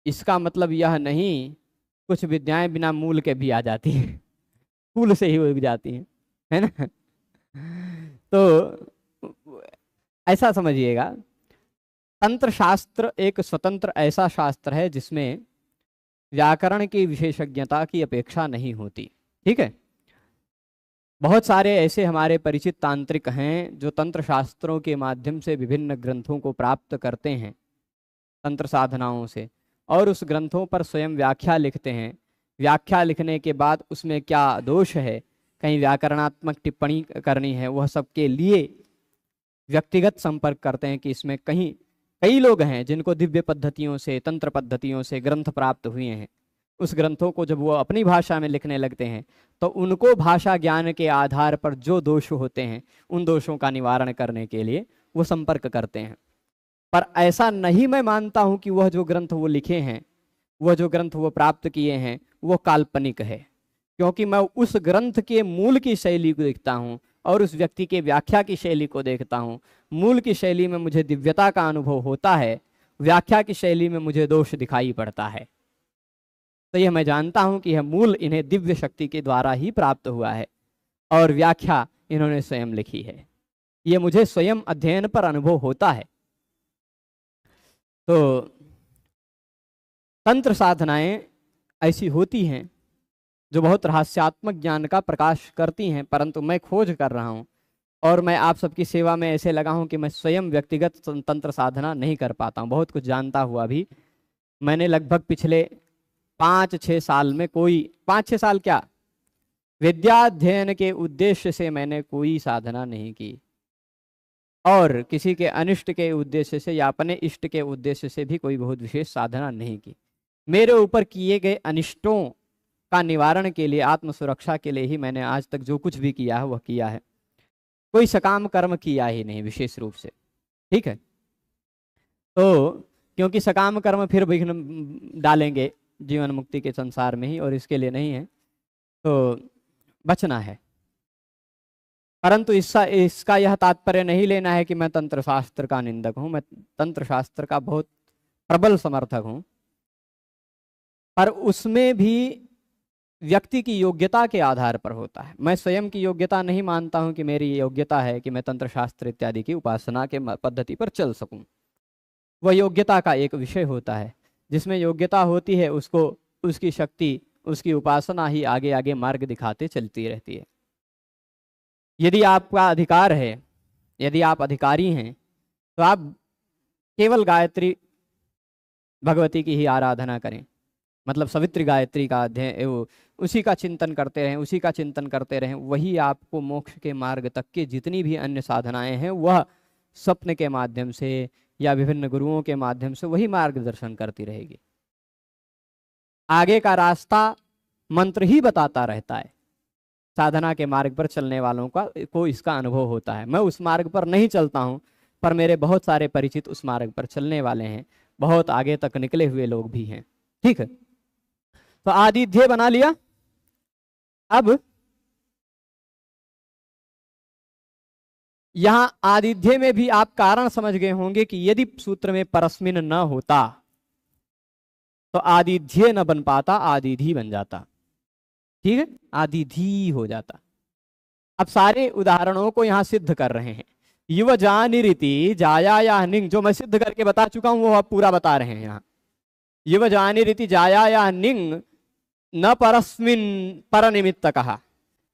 इसका मतलब यह नहीं, कुछ विद्याएं बिना मूल के भी आ जाती हैं, मूल से ही उग जाती हैं, है ना। तो ऐसा समझिएगा, तंत्र शास्त्र एक स्वतंत्र ऐसा शास्त्र है जिसमें व्याकरण की विशेषज्ञता की अपेक्षा नहीं होती, ठीक है। बहुत सारे ऐसे हमारे परिचित तांत्रिक हैं जो तंत्र शास्त्रों के माध्यम से विभिन्न ग्रंथों को प्राप्त करते हैं तंत्र साधनाओं से, और उस ग्रंथों पर स्वयं व्याख्या लिखते हैं। व्याख्या लिखने के बाद उसमें क्या दोष है, कहीं व्याकरणात्मक टिप्पणी करनी है, वह सबके लिए व्यक्तिगत संपर्क करते हैं कि इसमें कहीं, कई लोग हैं जिनको दिव्य पद्धतियों से, तंत्र पद्धतियों से ग्रंथ प्राप्त हुए हैं। उस ग्रंथों को जब वो अपनी भाषा में लिखने लगते हैं तो उनको भाषा ज्ञान के आधार पर जो दोष होते हैं उन दोषों का निवारण करने के लिए वो संपर्क करते हैं। पर ऐसा नहीं मैं मानता हूं कि वह जो ग्रंथ वो लिखे हैं, वह जो ग्रंथ वो प्राप्त किए हैं, वो काल्पनिक है, क्योंकि मैं उस ग्रंथ के मूल की शैली को देखता हूं और उस व्यक्ति के व्याख्या की शैली को देखता हूं। मूल की शैली में मुझे दिव्यता का अनुभव होता है, व्याख्या की शैली में मुझे दोष दिखाई पड़ता है। तो यह मैं जानता हूं कि यह मूल इन्हें दिव्य शक्ति के द्वारा ही प्राप्त हुआ है और व्याख्या इन्होंने स्वयं लिखी है। यह मुझे स्वयं अध्ययन पर अनुभव होता है। तो तंत्र साधनाएं ऐसी होती हैं जो बहुत रहस्यात्मक ज्ञान का प्रकाश करती हैं, परंतु मैं खोज कर रहा हूं और मैं आप सबकी सेवा में ऐसे लगा हूं कि मैं स्वयं व्यक्तिगत तंत्र साधना नहीं कर पाता हूं। बहुत कुछ जानता हुआ भी मैंने लगभग पिछले 5-6 साल में कोई 5-6 साल क्या, विद्याध्ययन के उद्देश्य से मैंने कोई साधना नहीं की और किसी के अनिष्ट के उद्देश्य से या अपने इष्ट के उद्देश्य से भी कोई बहुत विशेष साधना नहीं की। मेरे ऊपर किए गए अनिष्टों का निवारण के लिए, आत्म सुरक्षा के लिए ही मैंने आज तक जो कुछ भी किया है वह किया है। कोई सकाम कर्म किया ही नहीं विशेष रूप से, ठीक है। तो क्योंकि सकाम कर्म फिर विघ्न डालेंगे जीवन मुक्ति के संसार में ही, और इसके लिए नहीं है, तो बचना है। परंतु इसका यह तात्पर्य नहीं लेना है कि मैं तंत्र शास्त्र का निंदक हूं। मैं तंत्र शास्त्र का बहुत प्रबल समर्थक हूं, पर उसमें भी व्यक्ति की योग्यता के आधार पर होता है। मैं स्वयं की योग्यता नहीं मानता हूं कि मेरी योग्यता है कि मैं तंत्र शास्त्र इत्यादि की उपासना के पद्धति पर चल सकूं। वह योग्यता का एक विषय होता है। जिसमें योग्यता होती है उसको, उसकी शक्ति, उसकी उपासना ही आगे आगे मार्ग दिखाते चलती रहती है। यदि आपका अधिकार है, यदि आप अधिकारी हैं, तो आप केवल गायत्री भगवती की ही आराधना करें, मतलब सवित्री गायत्री का अध्ययन, उसी का चिंतन करते रहें, उसी का चिंतन करते रहें। वही आपको मोक्ष के मार्ग तक के जितनी भी अन्य साधनाएं हैं वह स्वप्न के माध्यम से या विभिन्न गुरुओं के माध्यम से वही मार्गदर्शन करती रहेगी। आगे का रास्ता मंत्र ही बताता रहता है। साधना के मार्ग पर चलने वालों को इसका अनुभव होता है। मैं उस मार्ग पर नहीं चलता हूं, पर मेरे बहुत सारे परिचित उस मार्ग पर चलने वाले हैं, बहुत आगे तक निकले हुए लोग भी हैं, ठीक है। तो आदिध्य बना लिया। अब यहां आदिध्य में भी आप कारण समझ गए होंगे कि यदि सूत्र में परस्मिन न होता तो आदिध्य न बन पाता, आदिधि बन जाता, ठीक है, आदिधि हो जाता। अब सारे उदाहरणों को यहां सिद्ध कर रहे हैं। युव जानी रीति जाया या निंग, जो मैं सिद्ध करके बता चुका हूं वो आप पूरा बता रहे हैं यहां। युव जानी रीति जाया या निंग न परस्मिन पर निमित्त कहा।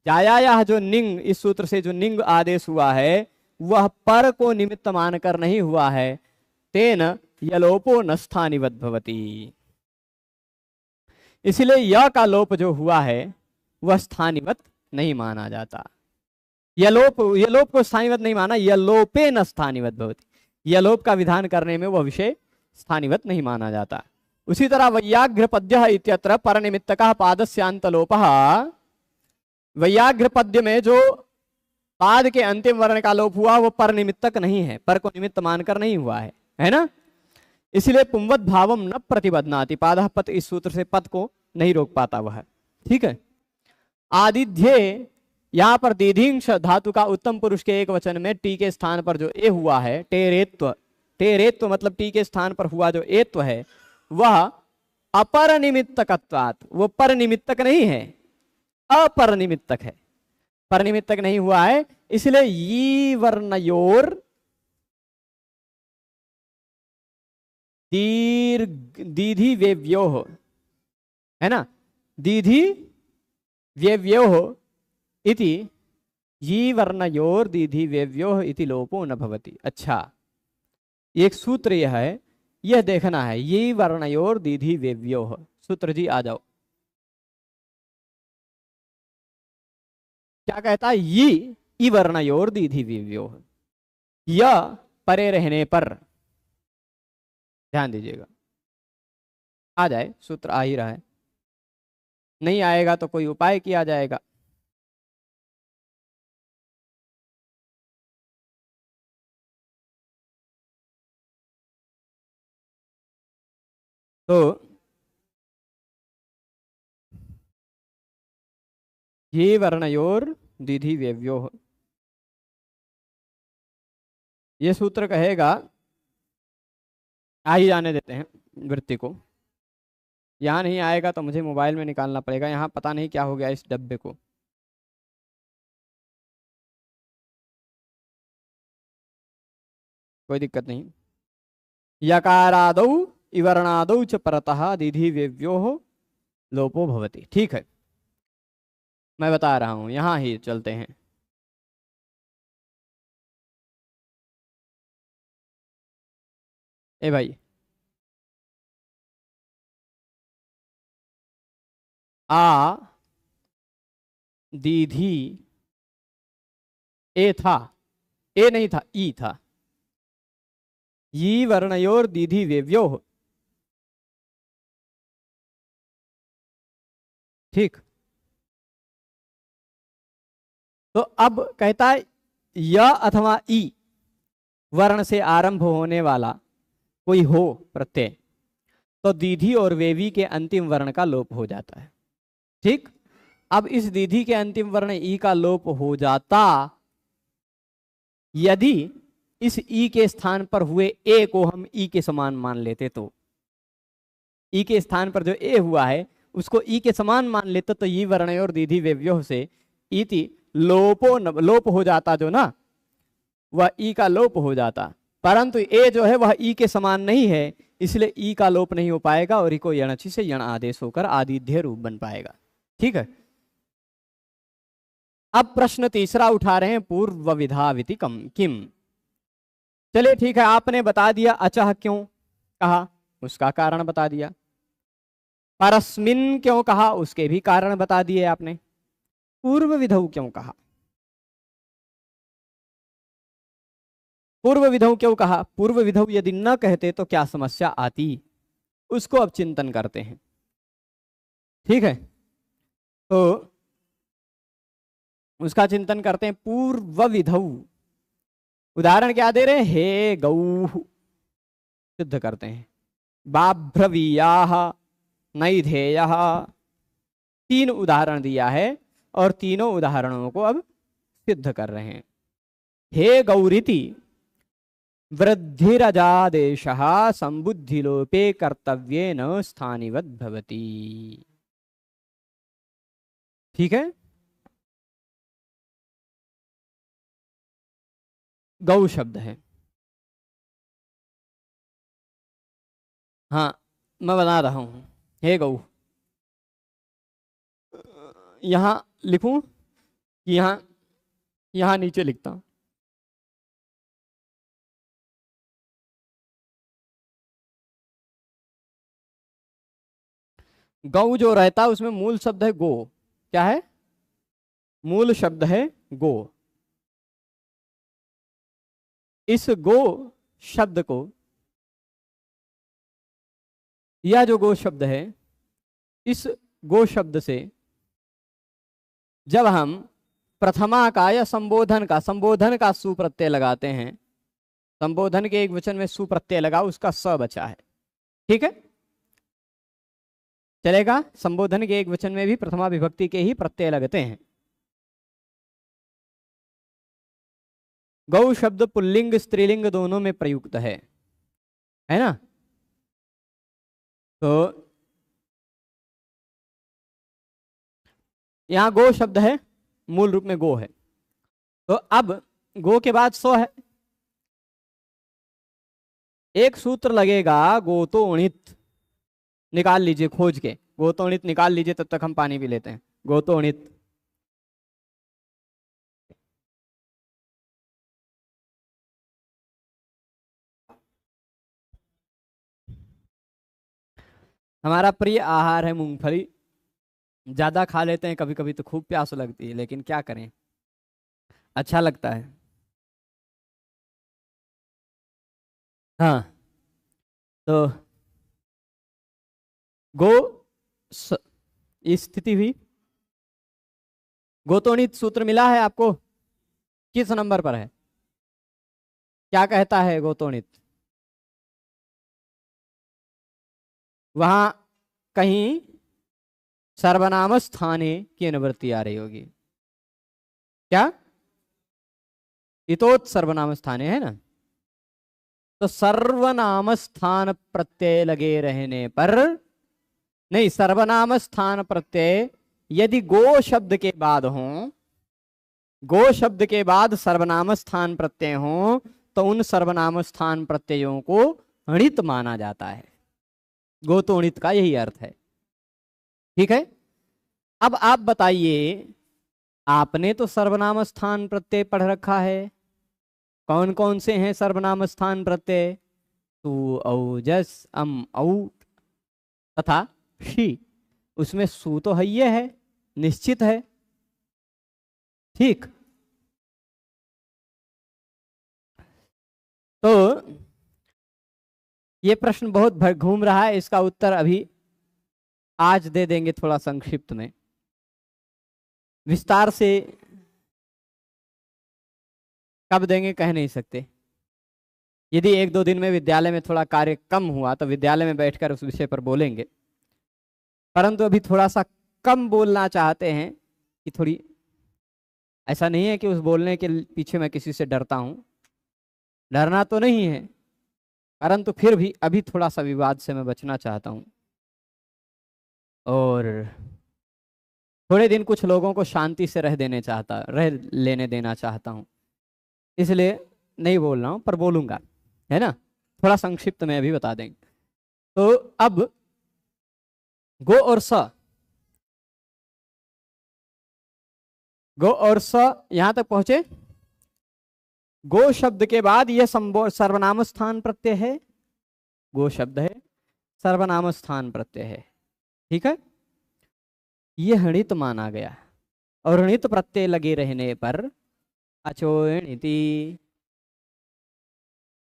जाया या जो निंग, इस सूत्र से जो निंग आदेश हुआ है वह पर को निमित्त मानकर नहीं हुआ है। तेन यलोपो न स्थानिवत भवति, इसलिए य का लोप जो हुआ है वह स्थानिवत नहीं माना जाता। यलोप को स्थानिवत नहीं माना, यलोपे न स्थानिवत भवति। यलोप का विधान करने में वह विषय स्थानिवत नहीं माना जाता। उसी तरह वैयाघ्र पद्य इत्यत्र पर निमित्तकः पादस्यांत लोपः, वैयाघ्र पद्य में जो पाद के अंतिम वर्ण का लोप हुआ वो पर निमित्तक नहीं है, पर को निमित्त मानकर नहीं हुआ है ना। इसलिए पुंवत भावम न प्रतिबध्नाति, पादः पद, इस सूत्र से पद को नहीं रोक पाता वह, ठीक है। आदिध्य यहां पर दीधिंश धातु का उत्तम पुरुष के एक वचन में टी के स्थान पर जो ए हुआ है, टेरेत्व, टेरेत्व मतलब टी के स्थान पर हुआ जो एत्व है वह अपर निमित्तकत्वात्, वो पर निमित्तक नहीं है, अपर निमित्तक है, पर निमित्तक नहीं हुआ है। इसलिए यी वर्णयोर दीधि व्यव्योः, है ना, दीधि व्यव्योः इति यी वर्णयोर दीधि वेव्योः इति लोपो न भवति। अच्छा, एक सूत्र यह है, यह देखना है, यी वर्णयोर दीधि वेव्योः। सूत्र जी आ जाओ, क्या कहता है? ई वर्णयोर दीधि वेव्योः, यह परे रहने पर, ध्यान दीजिएगा, आ जाए, सूत्र आ ही रहा है, नहीं आएगा तो कोई उपाय किया जाएगा। तो ये वर्णयोर दीधि वेव्योः, ये सूत्र कहेगा, आ ही जाने देते हैं वृत्ति को, यहाँ नहीं आएगा तो मुझे मोबाइल में निकालना पड़ेगा। यहाँ पता नहीं क्या हो गया इस डब्बे को। कोई दिक्कत नहीं। यकारादौ इवर्णादौ च परतः दीधि वेव्योः लोपो भवति। ठीक है, मैं बता रहा हूं, यहां ही चलते हैं। ए भाई, आ दीधि, ए था, ए नहीं था, ई था। यी वर्णयोर दीधि वेव्योः, ठीक। तो अब कहता है य अथवा ई वर्ण से आरंभ होने वाला कोई हो प्रत्यय, तो दीधि और वेवी के अंतिम वर्ण का लोप हो जाता है। ठीक, अब इस दीधि के अंतिम वर्ण ई का लोप हो जाता यदि इस ई के स्थान पर हुए ए को हम ई के समान मान लेते, तो ई के स्थान पर जो ए हुआ है उसको ई के समान मान लेते, तो ई वर्ण और दीधि वेव्योः से इति लोप हो जाता, जो ना वह ई का लोप हो जाता। परंतु ए जो है वह ई के समान नहीं है, इसलिए ई का लोप नहीं हो पाएगा और ई को यणचि से यण आदेश होकर आदिध्य रूप बन पाएगा। ठीक है, अब प्रश्न तीसरा उठा रहे हैं, पूर्व विधाविति किम। चलिए ठीक है, आपने बता दिया अचः क्यों कहा, उसका कारण बता दिया। परस्मिन क्यों कहा, उसके भी कारण बता दिए आपने। पूर्व विधौ क्यों कहा, पूर्व विधौ क्यों कहा, पूर्व विधौ यदि न कहते तो क्या समस्या आती, उसको अब चिंतन करते हैं। ठीक है, तो उसका चिंतन करते हैं। पूर्व विधौ, उदाहरण क्या दे रहे हैं? हे गौ, सिद्ध करते हैं। बाभ्रवीयाः नैधेयः, तीन उदाहरण दिया है और तीनों उदाहरणों को अब सिद्ध कर रहे हैं। हे गौरिति वृद्धिरजादेशः संबुद्धिलोपे कर्तव्येन स्थानिवद् भवति। ठीक है, गौ शब्द है। हाँ, मैं बता रहा हूं, हे गौ, यहां लिखूं कि यहां नीचे लिखता हूं। गौ जो रहता है उसमें मूल शब्द है गो। क्या है? मूल शब्द है गो। इस गो शब्द को, यह जो गो शब्द है, इस गो शब्द से जब हम प्रथमा का या संबोधन का सुप्रत्यय लगाते हैं, संबोधन के एक वचन में सुप्रत्यय लगा, उसका स बचा है। ठीक है, चलेगा। संबोधन के एक वचन में भी प्रथमा विभक्ति के ही प्रत्यय लगते हैं। गौ शब्द पुल्लिंग स्त्रीलिंग दोनों में प्रयुक्त है ना? तो यहां गो शब्द है, मूल रूप में गो है। तो अब गो के बाद सो है, एक सूत्र लगेगा गोतोणित। निकाल लीजिए खोज के, गोतोणित निकाल लीजिए, तब तक हम पानी पी लेते हैं। गोतोणित, हमारा प्रिय आहार है मूंगफली। ज्यादा खा लेते हैं कभी कभी तो खूब प्यास लगती है, लेकिन क्या करें, अच्छा लगता है। हाँ, तो गो स- स्थिति हुई। गोतोणित सूत्र मिला है आपको, किस नंबर पर है? क्या कहता है गोतोणित? वहां कहीं सर्वनाम स्थाने की अनुवृत्ति आ रही होगी। क्या? इतोत सर्वनाम स्थाने है ना, तो सर्वनाम स्थान प्रत्यय लगे रहने पर, नहीं, सर्वनाम स्थान प्रत्यय यदि गो शब्द के बाद हो, गो शब्द के बाद सर्वनाम स्थान प्रत्यय हो, तो उन सर्वनाम स्थान प्रत्ययों को णित माना जाता है। गोतोणित का यही अर्थ है। ठीक है, अब आप बताइए, आपने तो सर्वनाम स्थान प्रत्यय पढ़ रखा है। कौन कौन से हैं सर्वनाम स्थान प्रत्यय? तू, औ, जस, अम, औ तथा शी। उसमें सु तो है, ये है, निश्चित है। ठीक, तो ये प्रश्न बहुत घूम रहा है, इसका उत्तर अभी आज दे देंगे, थोड़ा संक्षिप्त में। विस्तार से कब देंगे कह नहीं सकते। यदि एक दो दिन में विद्यालय में थोड़ा कार्य कम हुआ तो विद्यालय में बैठकर उस विषय पर बोलेंगे, परंतु अभी थोड़ा सा कम बोलना चाहते हैं कि थोड़ी, ऐसा नहीं है कि उस बोलने के पीछे मैं किसी से डरता हूं, डरना तो नहीं है, परंतु फिर भी अभी थोड़ा सा विवाद से मैं बचना चाहता हूं, और थोड़े दिन कुछ लोगों को शांति से रह लेने देना चाहता हूं, इसलिए नहीं बोल रहा हूं, पर बोलूंगा, है ना। थोड़ा संक्षिप्त में अभी बता देंगे। तो अब गो और स, गो और स यहां तक पहुंचे। गो शब्द के बाद यह सर्वनाम स्थान प्रत्यय है। गो शब्द है, सर्वनाम स्थान प्रत्यय है। ठीक है, यह णित माना गया, और णित प्रत्यय लगे रहने पर अचोणिति,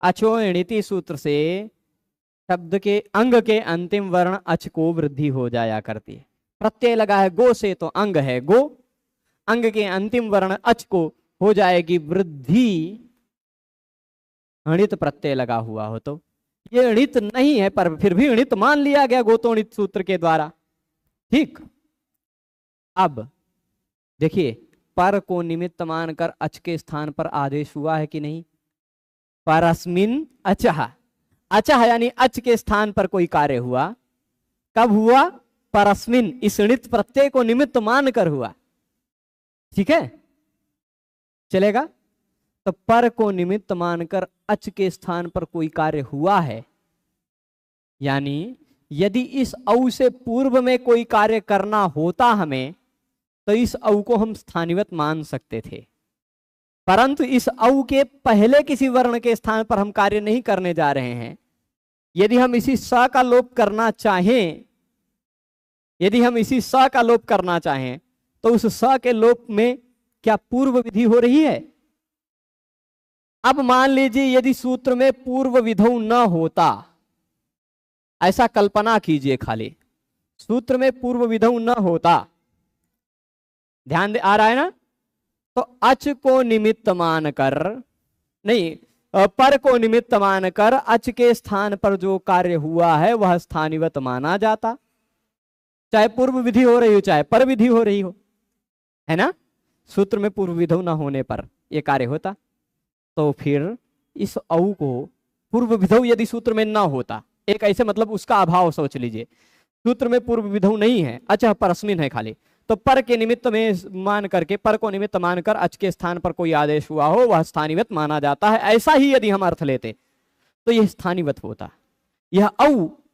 अचोणिति सूत्र से शब्द के अंग के अंतिम वर्ण अच को वृद्धि हो जाया करती है। प्रत्यय लगा है गो से, तो अंग है गो, अंग के अंतिम वर्ण अच को हो जाएगी वृद्धि, णित प्रत्यय लगा हुआ हो तो। ये णित नहीं है, पर फिर भी णित मान लिया गया गोतोणित सूत्र के द्वारा। ठीक, अब देखिए, पर को निमित्त मानकर अच के स्थान पर आदेश हुआ है कि नहीं? परस्मिन अचह, अचह यानी अच के स्थान पर कोई कार्य हुआ, कब हुआ? परस्मिन, इस णित प्रत्यय को निमित्त मानकर हुआ। ठीक है, चलेगा। तो पर को निमित्त मानकर अच के स्थान पर कोई कार्य हुआ है, यानी यदि इस औ से पूर्व में कोई कार्य करना होता हमें, तो इस औ को हम स्थानिवत मान सकते थे, परंतु इस औ के पहले किसी वर्ण के स्थान पर हम कार्य नहीं करने जा रहे हैं। यदि हम इसी स का लोप करना चाहें, यदि हम इसी स का लोप करना चाहें, तो उस स के लोप में क्या पूर्व विधि हो रही है? अब मान लीजिए यदि सूत्र में पूर्व विधौ न होता, ऐसा कल्पना कीजिए, खाली सूत्र में पूर्व विधौ न होता, ध्यान दे, आ रहा है ना? तो अच को निमित्त मानकर, नहीं, पर को निमित्त मानकर अच के स्थान पर जो कार्य हुआ है वह स्थानिवत माना जाता, चाहे पूर्व विधि हो रही हो चाहे पर विधि हो रही हो, है ना। सूत्र में पूर्व विधौ न होने पर यह कार्य होता, तो फिर इस औ को पूर्व विधौ यदि सूत्र में न होता, एक ऐसे मतलब उसका अभाव सोच लीजिए, सूत्र में पूर्व विधौ नहीं है, अचह परस्मिन है खाली, तो पर के निमित्त में मान करके, पर को निमित्त मानकर अच के स्थान पर कोई आदेश हुआ हो वह स्थानिवत माना जाता है। ऐसा ही यदि हम अर्थ लेते तो यह स्थानिवत होता, यह औ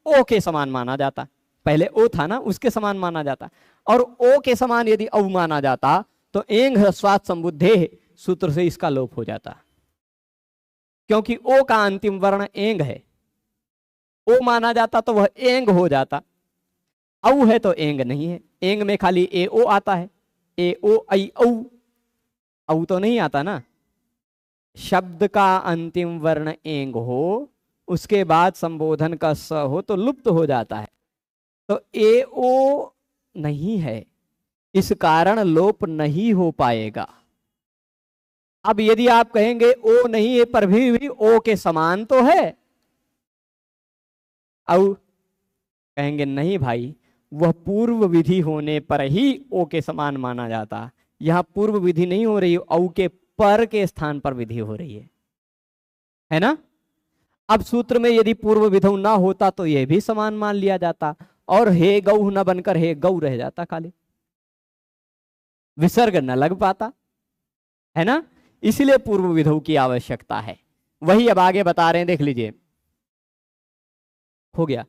ओ के समान माना जाता, पहले ओ था ना, उसके समान माना जाता, और ओ के समान यदि औ माना जाता तो एंग ह्रस्वात् संबुद्धेः सूत्र से इसका लोप हो जाता, क्योंकि ओ का अंतिम वर्ण एंग है, ओ माना जाता तो वह एंग हो जाता, औ है तो एंग नहीं है, एंग में खाली ए ओ आता है, ए ओ आई औ तो नहीं आता ना। शब्द का अंतिम वर्ण एंग हो, उसके बाद संबोधन का स हो तो लुप्त हो जाता है, तो ए ओ नहीं है, इस कारण लोप नहीं हो पाएगा। अब यदि आप कहेंगे ओ नहीं है पर भी ओ के समान तो है, औ कहेंगे नहीं भाई, वह पूर्व विधि होने पर ही ओ के समान माना जाता, यहां पूर्व विधि नहीं हो रही, औ के पर के स्थान पर विधि हो रही है ना। अब सूत्र में यदि पूर्व विधौ ना होता तो यह भी समान मान लिया जाता, और हे गौ न बनकर हे गौ रह जाता, खाली विसर्ग न लग पाता, है ना। इसलिए पूर्व विधौ की आवश्यकता है। वही अब आगे बता रहे हैं, देख लीजिए, हो गया।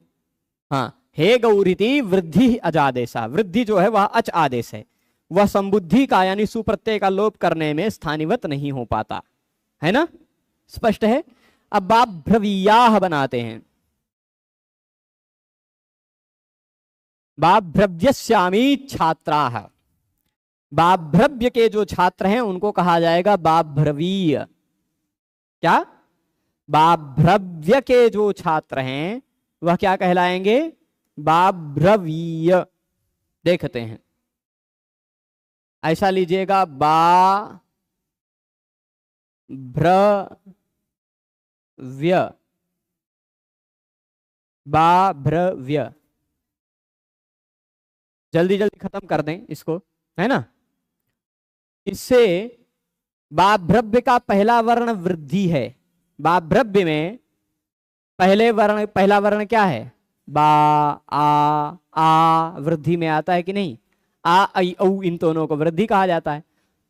हाँ, हे गौरीति वृद्धि अजादेशा, वृद्धि जो है वह अच आदेश है, वह संबुद्धि का यानी सुप्रत्यय का लोप करने में स्थानिवत नहीं हो पाता, है ना, स्पष्ट है। अब बाभ्रवीयाः बनाते हैं, बाभ्रव्यस्यामी छात्राः, बाभ्रव्य के जो छात्र हैं उनको कहा जाएगा बाभ्रवीय। क्या? बाभ्रव्य के जो छात्र हैं वह क्या कहलाएंगे? बाभ्रवीय। देखते हैं, ऐसा लीजिएगा, बाभ्रव्य, बाभ्रव्य, जल्दी जल्दी खत्म कर दें इसको, है ना। इससे बाभ्रव्य का पहला वर्ण वृद्धि है, बाभ्रव्य में पहला वर्ण क्या है? बा, आ वृद्धि में आता है कि नहीं? आ आई औ इन दोनों को वृद्धि कहा जाता है।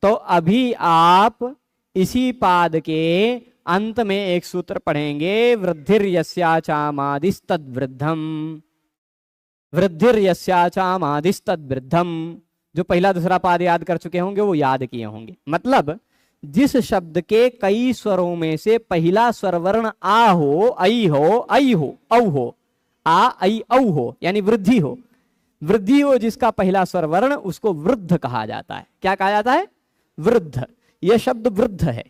तो अभी आप इसी पाद के अंत में एक सूत्र पढ़ेंगे, वृद्धिर्यस्याचामादिस्तद्वृद्धम, वृद्धिर्यस्याचामादिस्तद्वृद्धम। जो पहला दूसरा पाद याद कर चुके होंगे वो याद किए होंगे। मतलब जिस शब्द के कई स्वरों में से पहला स्वर वर्ण आ हो, ऐ हो, ऐ हो, औ हो, आ ऐ औ हो, यानी वृद्धि हो, वृद्धि हो जिसका पहला स्वर वर्ण, उसको वृद्ध कहा जाता है। क्या कहा जाता है? वृद्ध। यह शब्द वृद्ध है।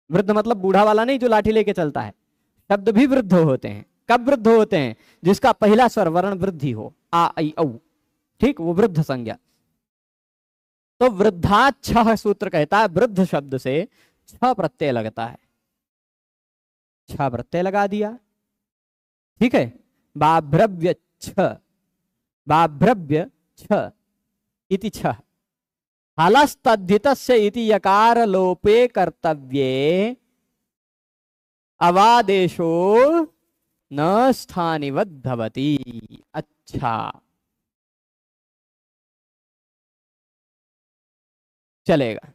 वृद्ध मतलब बूढ़ा वाला नहीं जो लाठी लेके चलता है, शब्द भी वृद्ध होते हैं। कब वृद्ध होते हैं? जिसका पहला स्वर वर्ण वृद्धि हो, आ ऐ औ, ठीक, वो वृद्ध संज्ञा। तो वृद्धा छह सूत्र कहता है, वृद्ध शब्द से छ प्रत्यय लगता है, छ प्रत्यय लगा दिया, ठीक है। बाभ्रव्य छ, बाभ्रव्य छ इति छ, हलस्तद्धितस्य इति यकार लोपे कर्तव्ये अवादेशो न स्थानिवत् भवति। अच्छा, चलेगा।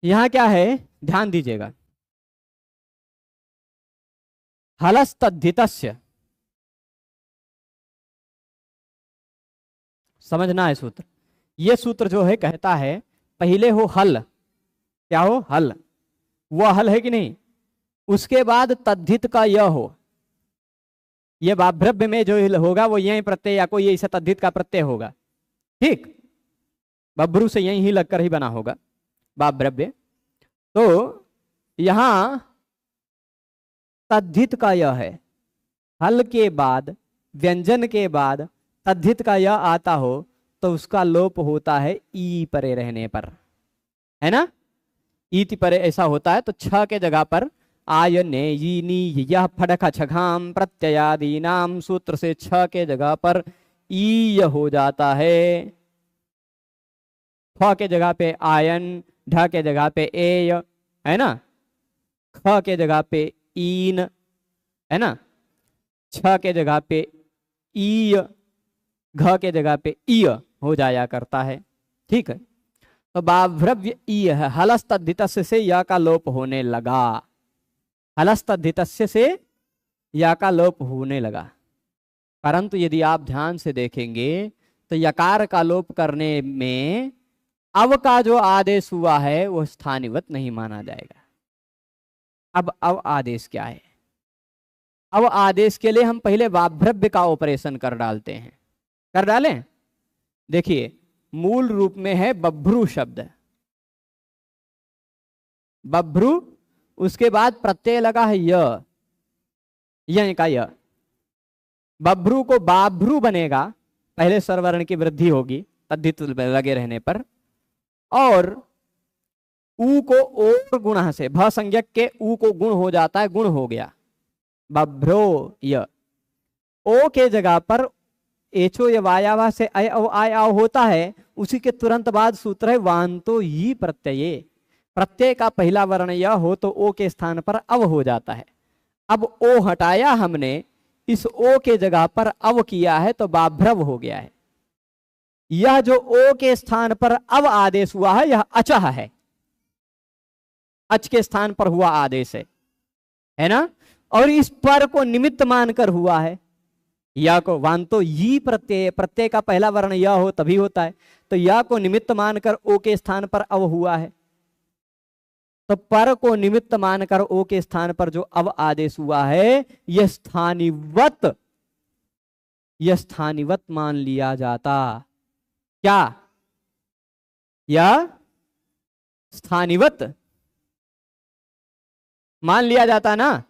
यहां क्या है, ध्यान दीजिएगा, हलस्तद्धितस्य, समझना है सूत्र। यह सूत्र जो है कहता है पहले हो हल, क्या हो? हल, वह हल है कि नहीं, उसके बाद तद्धित का यह हो, यह बाभ्रव्य में जो होगा वो यही प्रत्यय या कोई ऐसा तद्धित का प्रत्यय होगा, ठीक, बभ्रू से यही ही लगकर ही बना होगा बाभ्रव्य। तो यहां तद्धित का यह है, हल के बाद व्यंजन के बाद तद्धित का यह आता हो तो उसका लोप होता है ई परे रहने पर, है ना। ईति परे ऐसा होता है, तो छ के जगह पर आयने यी यह फड़क छघाम प्रत्ययादीनाम सूत्र से छ के जगह पर ई हो जाता है, फ के जगह पे आयन, ढ के जगह पे एय, है ना, ख के जगह पे ईन, है ना, छ के जगह पे ई, घ के जगह पे ईय हो जाया करता है, ठीक है। तो बाभ्रव्य ई है, हलस्तद्धितस्य से या का लोप होने लगा, हलस्तद्धितस्य से या का लोप होने लगा। परंतु यदि आप ध्यान से देखेंगे तो यकार का लोप करने में अव का जो आदेश हुआ है वो स्थानिवत नहीं माना जाएगा। अब आदेश क्या है? अब आदेश के लिए हम पहले वाभ्रव्य का ऑपरेशन कर डालते हैं। कर डालें? देखिए मूल रूप में है बभ्रू शब्द, बभ्रू, उसके बाद प्रत्यय लगा है य का य, बभ्रू को बाभ्रू बनेगा, पहले स्वरवर्ण की वृद्धि होगी तद्धित लगे रहने पर, और ऊ को और गुण से, भ संज्ञक के ऊ को गुण हो जाता है, गुण हो गया बभ्रो य। ओ के जगह पर एचो या वायावा से अय औ आय आव होता है, उसी के तुरंत बाद सूत्र है वांतो यी प्रत्यय। प्रत्यय का पहला वर्ण य हो तो ओ के स्थान पर अव हो जाता है। अब ओ हटाया हमने, इस ओ के जगह पर अव किया है तो बाभ्रव हो गया है। यह जो ओ के स्थान पर अव आदेश हुआ है यह अचह है, अच के स्थान पर हुआ आदेश है ना। और इस पर को निमित्त मानकर हुआ है, या को वांतो यी प्रत्यय, प्रत्यय का पहला वर्ण यह हो तभी होता है, तो या को निमित्त मानकर ओ के स्थान पर अव हुआ है, तो पर को निमित्त मानकर ओ के स्थान पर जो अव आदेश हुआ है यह स्थानिवत मान लिया जाता। क्या? यह स्थानिवत मान लिया जाता ना।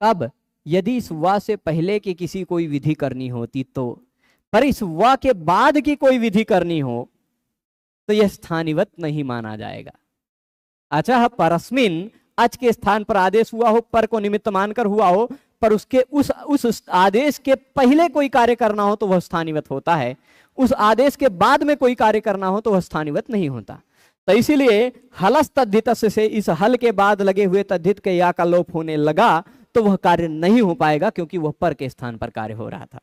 कब? यदि इस वा से पहले की किसी कोई विधि करनी होती तो, पर इस वा के बाद की कोई विधि करनी हो तो यह स्थानिवत नहीं माना जाएगा। अच्छा, परस्मिन अच के स्थान पर आदेश हुआ हो, पर को निमित्त मानकर हुआ हो, पर उसके उस आदेश के पहले कोई कार्य करना हो तो वह स्थानिवत होता है, उस आदेश के बाद में कोई कार्य करना हो तो वह स्थानिवत नहीं होता। तो इसीलिए हलस तद्धित से इस हल के बाद लगे हुए तद्धित के या का लोप होने लगा तो वह कार्य नहीं हो पाएगा, क्योंकि वह पर के स्थान पर कार्य हो रहा था।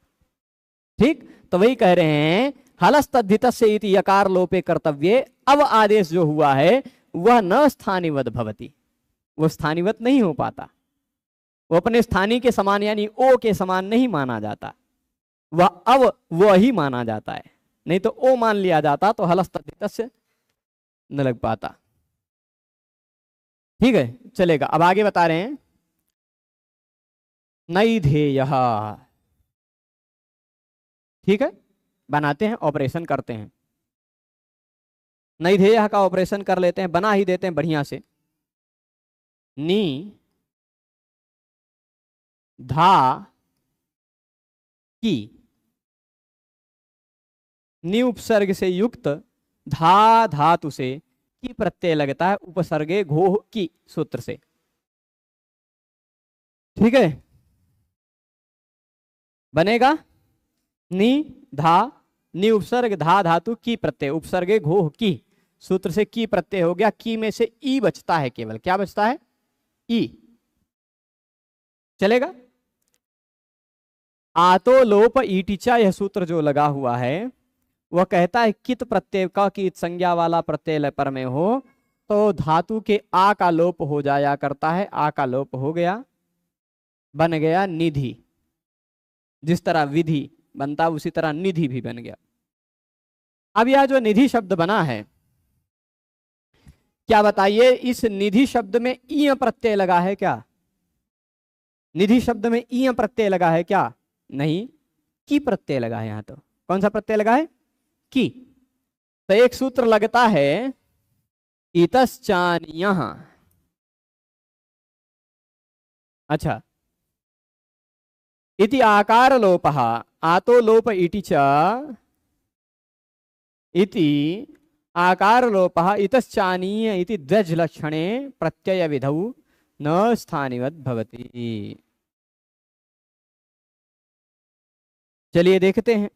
ठीक, तो वही कह रहे हैं हलस तद्धित से इति यकार लोपे कर्तव्य। अब आदेश जो हुआ है वह न स्थानिवत भवति, वह स्थानिवत नहीं हो पाता, वो अपने स्थानीय के समान यानी ओ के समान नहीं माना जाता, वह अब वह ही माना जाता है। नहीं तो ओ मान लिया जाता तो हलस तद्धित से न लग पाता। ठीक है, चलेगा। अब आगे बता रहे हैं नैधेयः। ठीक है, बनाते हैं, ऑपरेशन करते हैं। नैधेयः का ऑपरेशन कर लेते हैं, बना ही देते हैं बढ़िया से। नी धा की, नी उपसर्ग से युक्त धा धातु से की प्रत्यय लगता है उपसर्गे घोह की सूत्र से। ठीक है, बनेगा नी धा, नी उपसर्ग धा धातु की प्रत्यय उपसर्गे घोह की सूत्र से की प्रत्यय हो गया। की में से ई बचता है, केवल क्या बचता है? ई। चलेगा। आतो लोप ईटिचा, यह सूत्र जो लगा हुआ है वह कहता है कित प्रत्यय का, कित संज्ञा वाला प्रत्यय पर में हो तो धातु के आ का लोप हो जाया करता है। आ का लोप हो गया, बन गया निधि। जिस तरह विधि बनता उसी तरह निधि भी बन गया। अब यह जो निधि शब्द बना है, क्या बताइए, इस निधि शब्द में ईय प्रत्यय लगा है क्या? निधि शब्द में ईय प्रत्यय लगा है क्या? नहीं, की प्रत्यय लगा है। यहां तो कौन सा प्रत्यय लगा है? की। तो एक सूत्र लगता है इतश्चान्यः। अच्छा, इति आकार लोपः, आतो लोप इति च इति आकार लोपः इतश्चानीय इति द्वज लक्षणे प्रत्यय विधौ न स्थानिवत भवति। चलिए देखते हैं।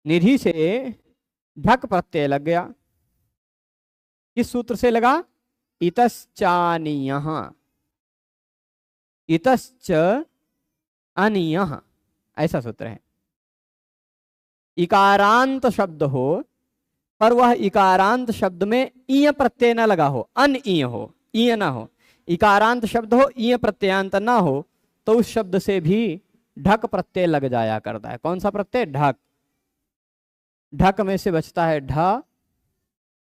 निधि से ढक प्रत्यय लग गया, किस सूत्र से लगा? इतश्चानीयः, इतश्च अनीयः, ऐसा सूत्र है। इकारांत शब्द हो पर वह इकारांत शब्द में ईय प्रत्यय न लगा हो, अनईय हो, ईय ना हो। इकारांत शब्द हो, ईय प्रत्ययांत ना हो, तो उस शब्द से भी ढक प्रत्यय लग जाया करता है। कौन सा प्रत्यय? ढक। ढक में से बचता है ढ।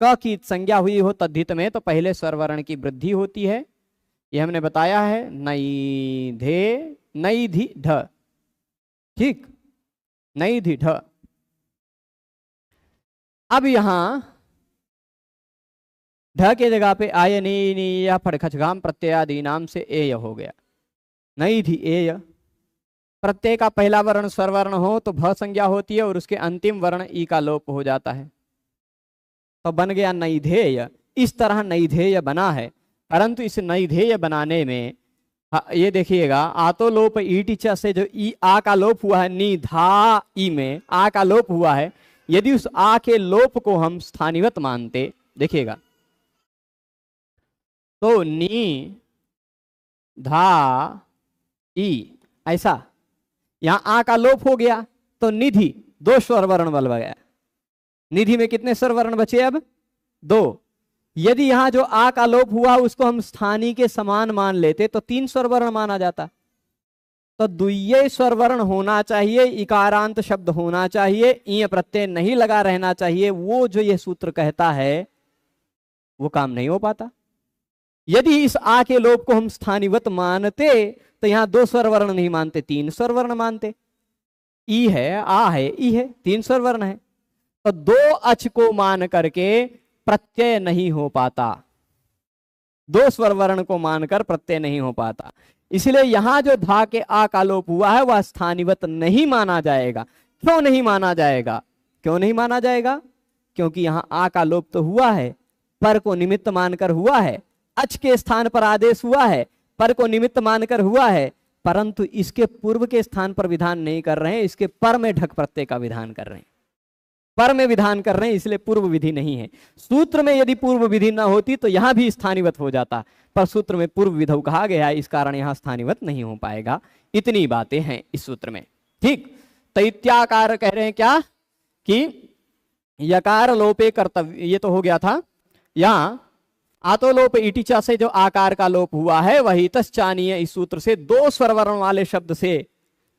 क की संज्ञा हुई हो तद्धित में तो पहले स्वर वर्ण की वृद्धि होती है, यह हमने बताया है। नई धे नई धी ढ, ठीक, नई धी ढ। अब यहां ढ के जगह पे आय नी नी या फड़खचगाम प्रत्ययादि नाम से एय हो गया, नई धी एय। प्रत्यय का पहला वर्ण स्वरवर्ण हो तो भ संज्ञा होती है और उसके अंतिम वर्ण ई का लोप हो जाता है, तो बन गया नैधेय। इस तरह नैधेय बना है, परंतु इस नैधेय बनाने में ये देखिएगा आतो लोप ईटी च से जो ई आ का लोप हुआ है, नी धा ई में आ का लोप हुआ है, यदि उस आ के लोप को हम स्थानिवत मानते, देखिएगा तो नी धा ई ऐसा, यहां आ का लोप हो गया तो निधि, दो स्वर वर्ण बल गया। निधि में कितने स्वर वर्ण बचे अब? दो। यदि यहां जो आ का लोप हुआ उसको हम स्थानी के समान मान लेते तो तीन स्वर वर्ण माना जाता। तो द्वितीय स्वर वर्ण होना चाहिए, इकारांत शब्द होना चाहिए, ईय प्रत्यय नहीं लगा रहना चाहिए। वो जो ये सूत्र कहता है वो काम नहीं हो पाता। यदि इस आ के लोप को हम स्थानिवत मानते तो यहां दो स्वर वर्ण नहीं मानते, तीन स्वर वर्ण मानते। ई है, आ है, ई है, तीन स्वर वर्ण है। तो दो अच को मान करके प्रत्यय नहीं हो पाता, दो स्वर वर्ण को मानकर प्रत्यय नहीं हो पाता। इसलिए यहां जो धा के आ का लोप हुआ है वह स्थानिवत नहीं माना जाएगा। क्यों नहीं माना जाएगा? क्यों नहीं माना जाएगा? क्योंकि यहां आ का लोप तो हुआ है, पर को निमित्त मानकर हुआ है, अच के स्थान पर आदेश हुआ है, पर को निमित्त मानकर हुआ है, परंतु इसके पूर्व के स्थान पर विधान नहीं कर रहे हैं, इसके पर में ढक प्रत्यय का विधान कर रहे हैं, पर में विधान कर रहे हैं, इसलिए पूर्व विधि नहीं है। सूत्र में यदि पूर्व विधि ना होती तो यहां भी स्थानिवत हो जाता, पर सूत्र में पूर्व विधौ कहा गया है, इस कारण यहां स्थानिवत नहीं हो पाएगा। इतनी बातें हैं इस सूत्र में, ठीक। तैत्याकार कह रहे हैं क्या कि यकार लोपे कर्तव्य, ये तो हो गया था। यहां आतो लोप इटिचा से जो आकार का लोप हुआ है वही तश्चानीय, इस सूत्र से दो स्वर वर्ण वाले शब्द से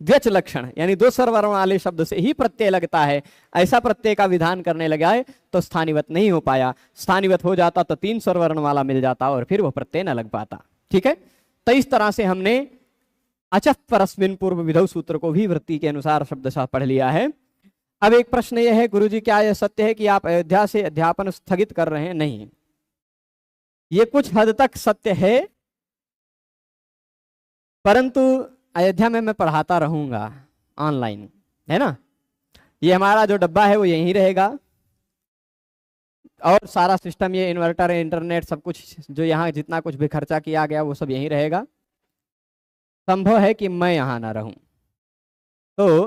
द्व्यच लक्षण यानी दो स्वर वर्ण वाले शब्द से ही प्रत्यय लगता है, ऐसा प्रत्यय का विधान करने लगा है तो स्थानिवत नहीं हो पाया। स्थानिवत हो जाता तो तीन स्वर वर्ण वाला मिल जाता और फिर वो प्रत्यय न लग पाता, ठीक है। तो इस तरह से हमने अचः परस्मिन् पूर्व विधौ सूत्र को भी वृत्ति के अनुसार शब्दशः पढ़ लिया है। अब एक प्रश्न यह है, गुरुजी क्या यह सत्य है कि आप अयोध्या से अध्यापन स्थगित कर रहे हैं? नहीं, ये कुछ हद तक सत्य है, परंतु अयोध्या में मैं पढ़ाता रहूंगा ऑनलाइन, है ना। ये हमारा जो डब्बा है वो यहीं रहेगा और सारा सिस्टम, ये इन्वर्टर, इंटरनेट, सब कुछ जो यहाँ जितना कुछ भी खर्चा किया गया वो सब यहीं रहेगा। संभव है कि मैं यहाँ ना रहूं, तो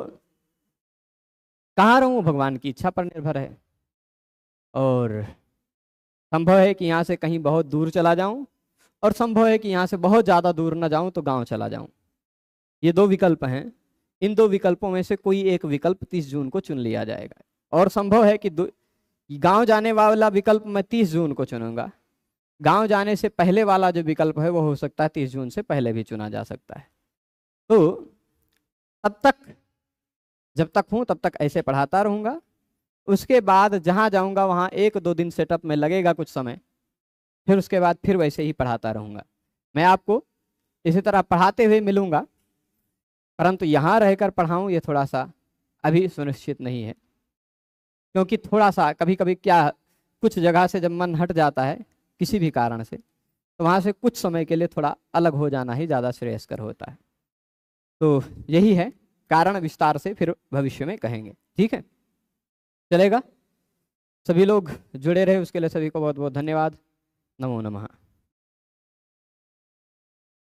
कहाँ रहूं भगवान की इच्छा पर निर्भर है। और संभव है कि यहाँ से कहीं बहुत दूर चला जाऊं, और संभव है कि यहाँ से बहुत ज़्यादा दूर ना जाऊं तो गांव चला जाऊं। ये दो विकल्प हैं, इन दो विकल्पों में से कोई एक विकल्प 30 जून को चुन लिया जाएगा। और संभव है कि गांव जाने वाला विकल्प मैं 30 जून को चुनूंगा, गांव जाने से पहले वाला जो विकल्प है वो हो सकता है 30 जून से पहले भी चुना जा सकता है। तो तब तक, जब तक हूँ तब तक ऐसे पढ़ाता रहूँगा। उसके बाद जहाँ जाऊँगा वहाँ 1-2 दिन सेटअप में लगेगा कुछ समय, फिर उसके बाद फिर वैसे ही पढ़ाता रहूँगा। मैं आपको इसी तरह पढ़ाते हुए मिलूँगा, परंतु यहाँ रहकर पढ़ाऊँ ये थोड़ा सा अभी सुनिश्चित नहीं है, क्योंकि थोड़ा सा कभी कभी क्या, कुछ जगह से जब मन हट जाता है किसी भी कारण से, तो वहाँ से कुछ समय के लिए थोड़ा अलग हो जाना ही ज़्यादा श्रेयस्कर होता है। तो यही है कारण, विस्तार से फिर भविष्य में कहेंगे, ठीक है, चलेगा। सभी लोग जुड़े रहे उसके लिए सभी को बहुत बहुत धन्यवाद। नमो नमः।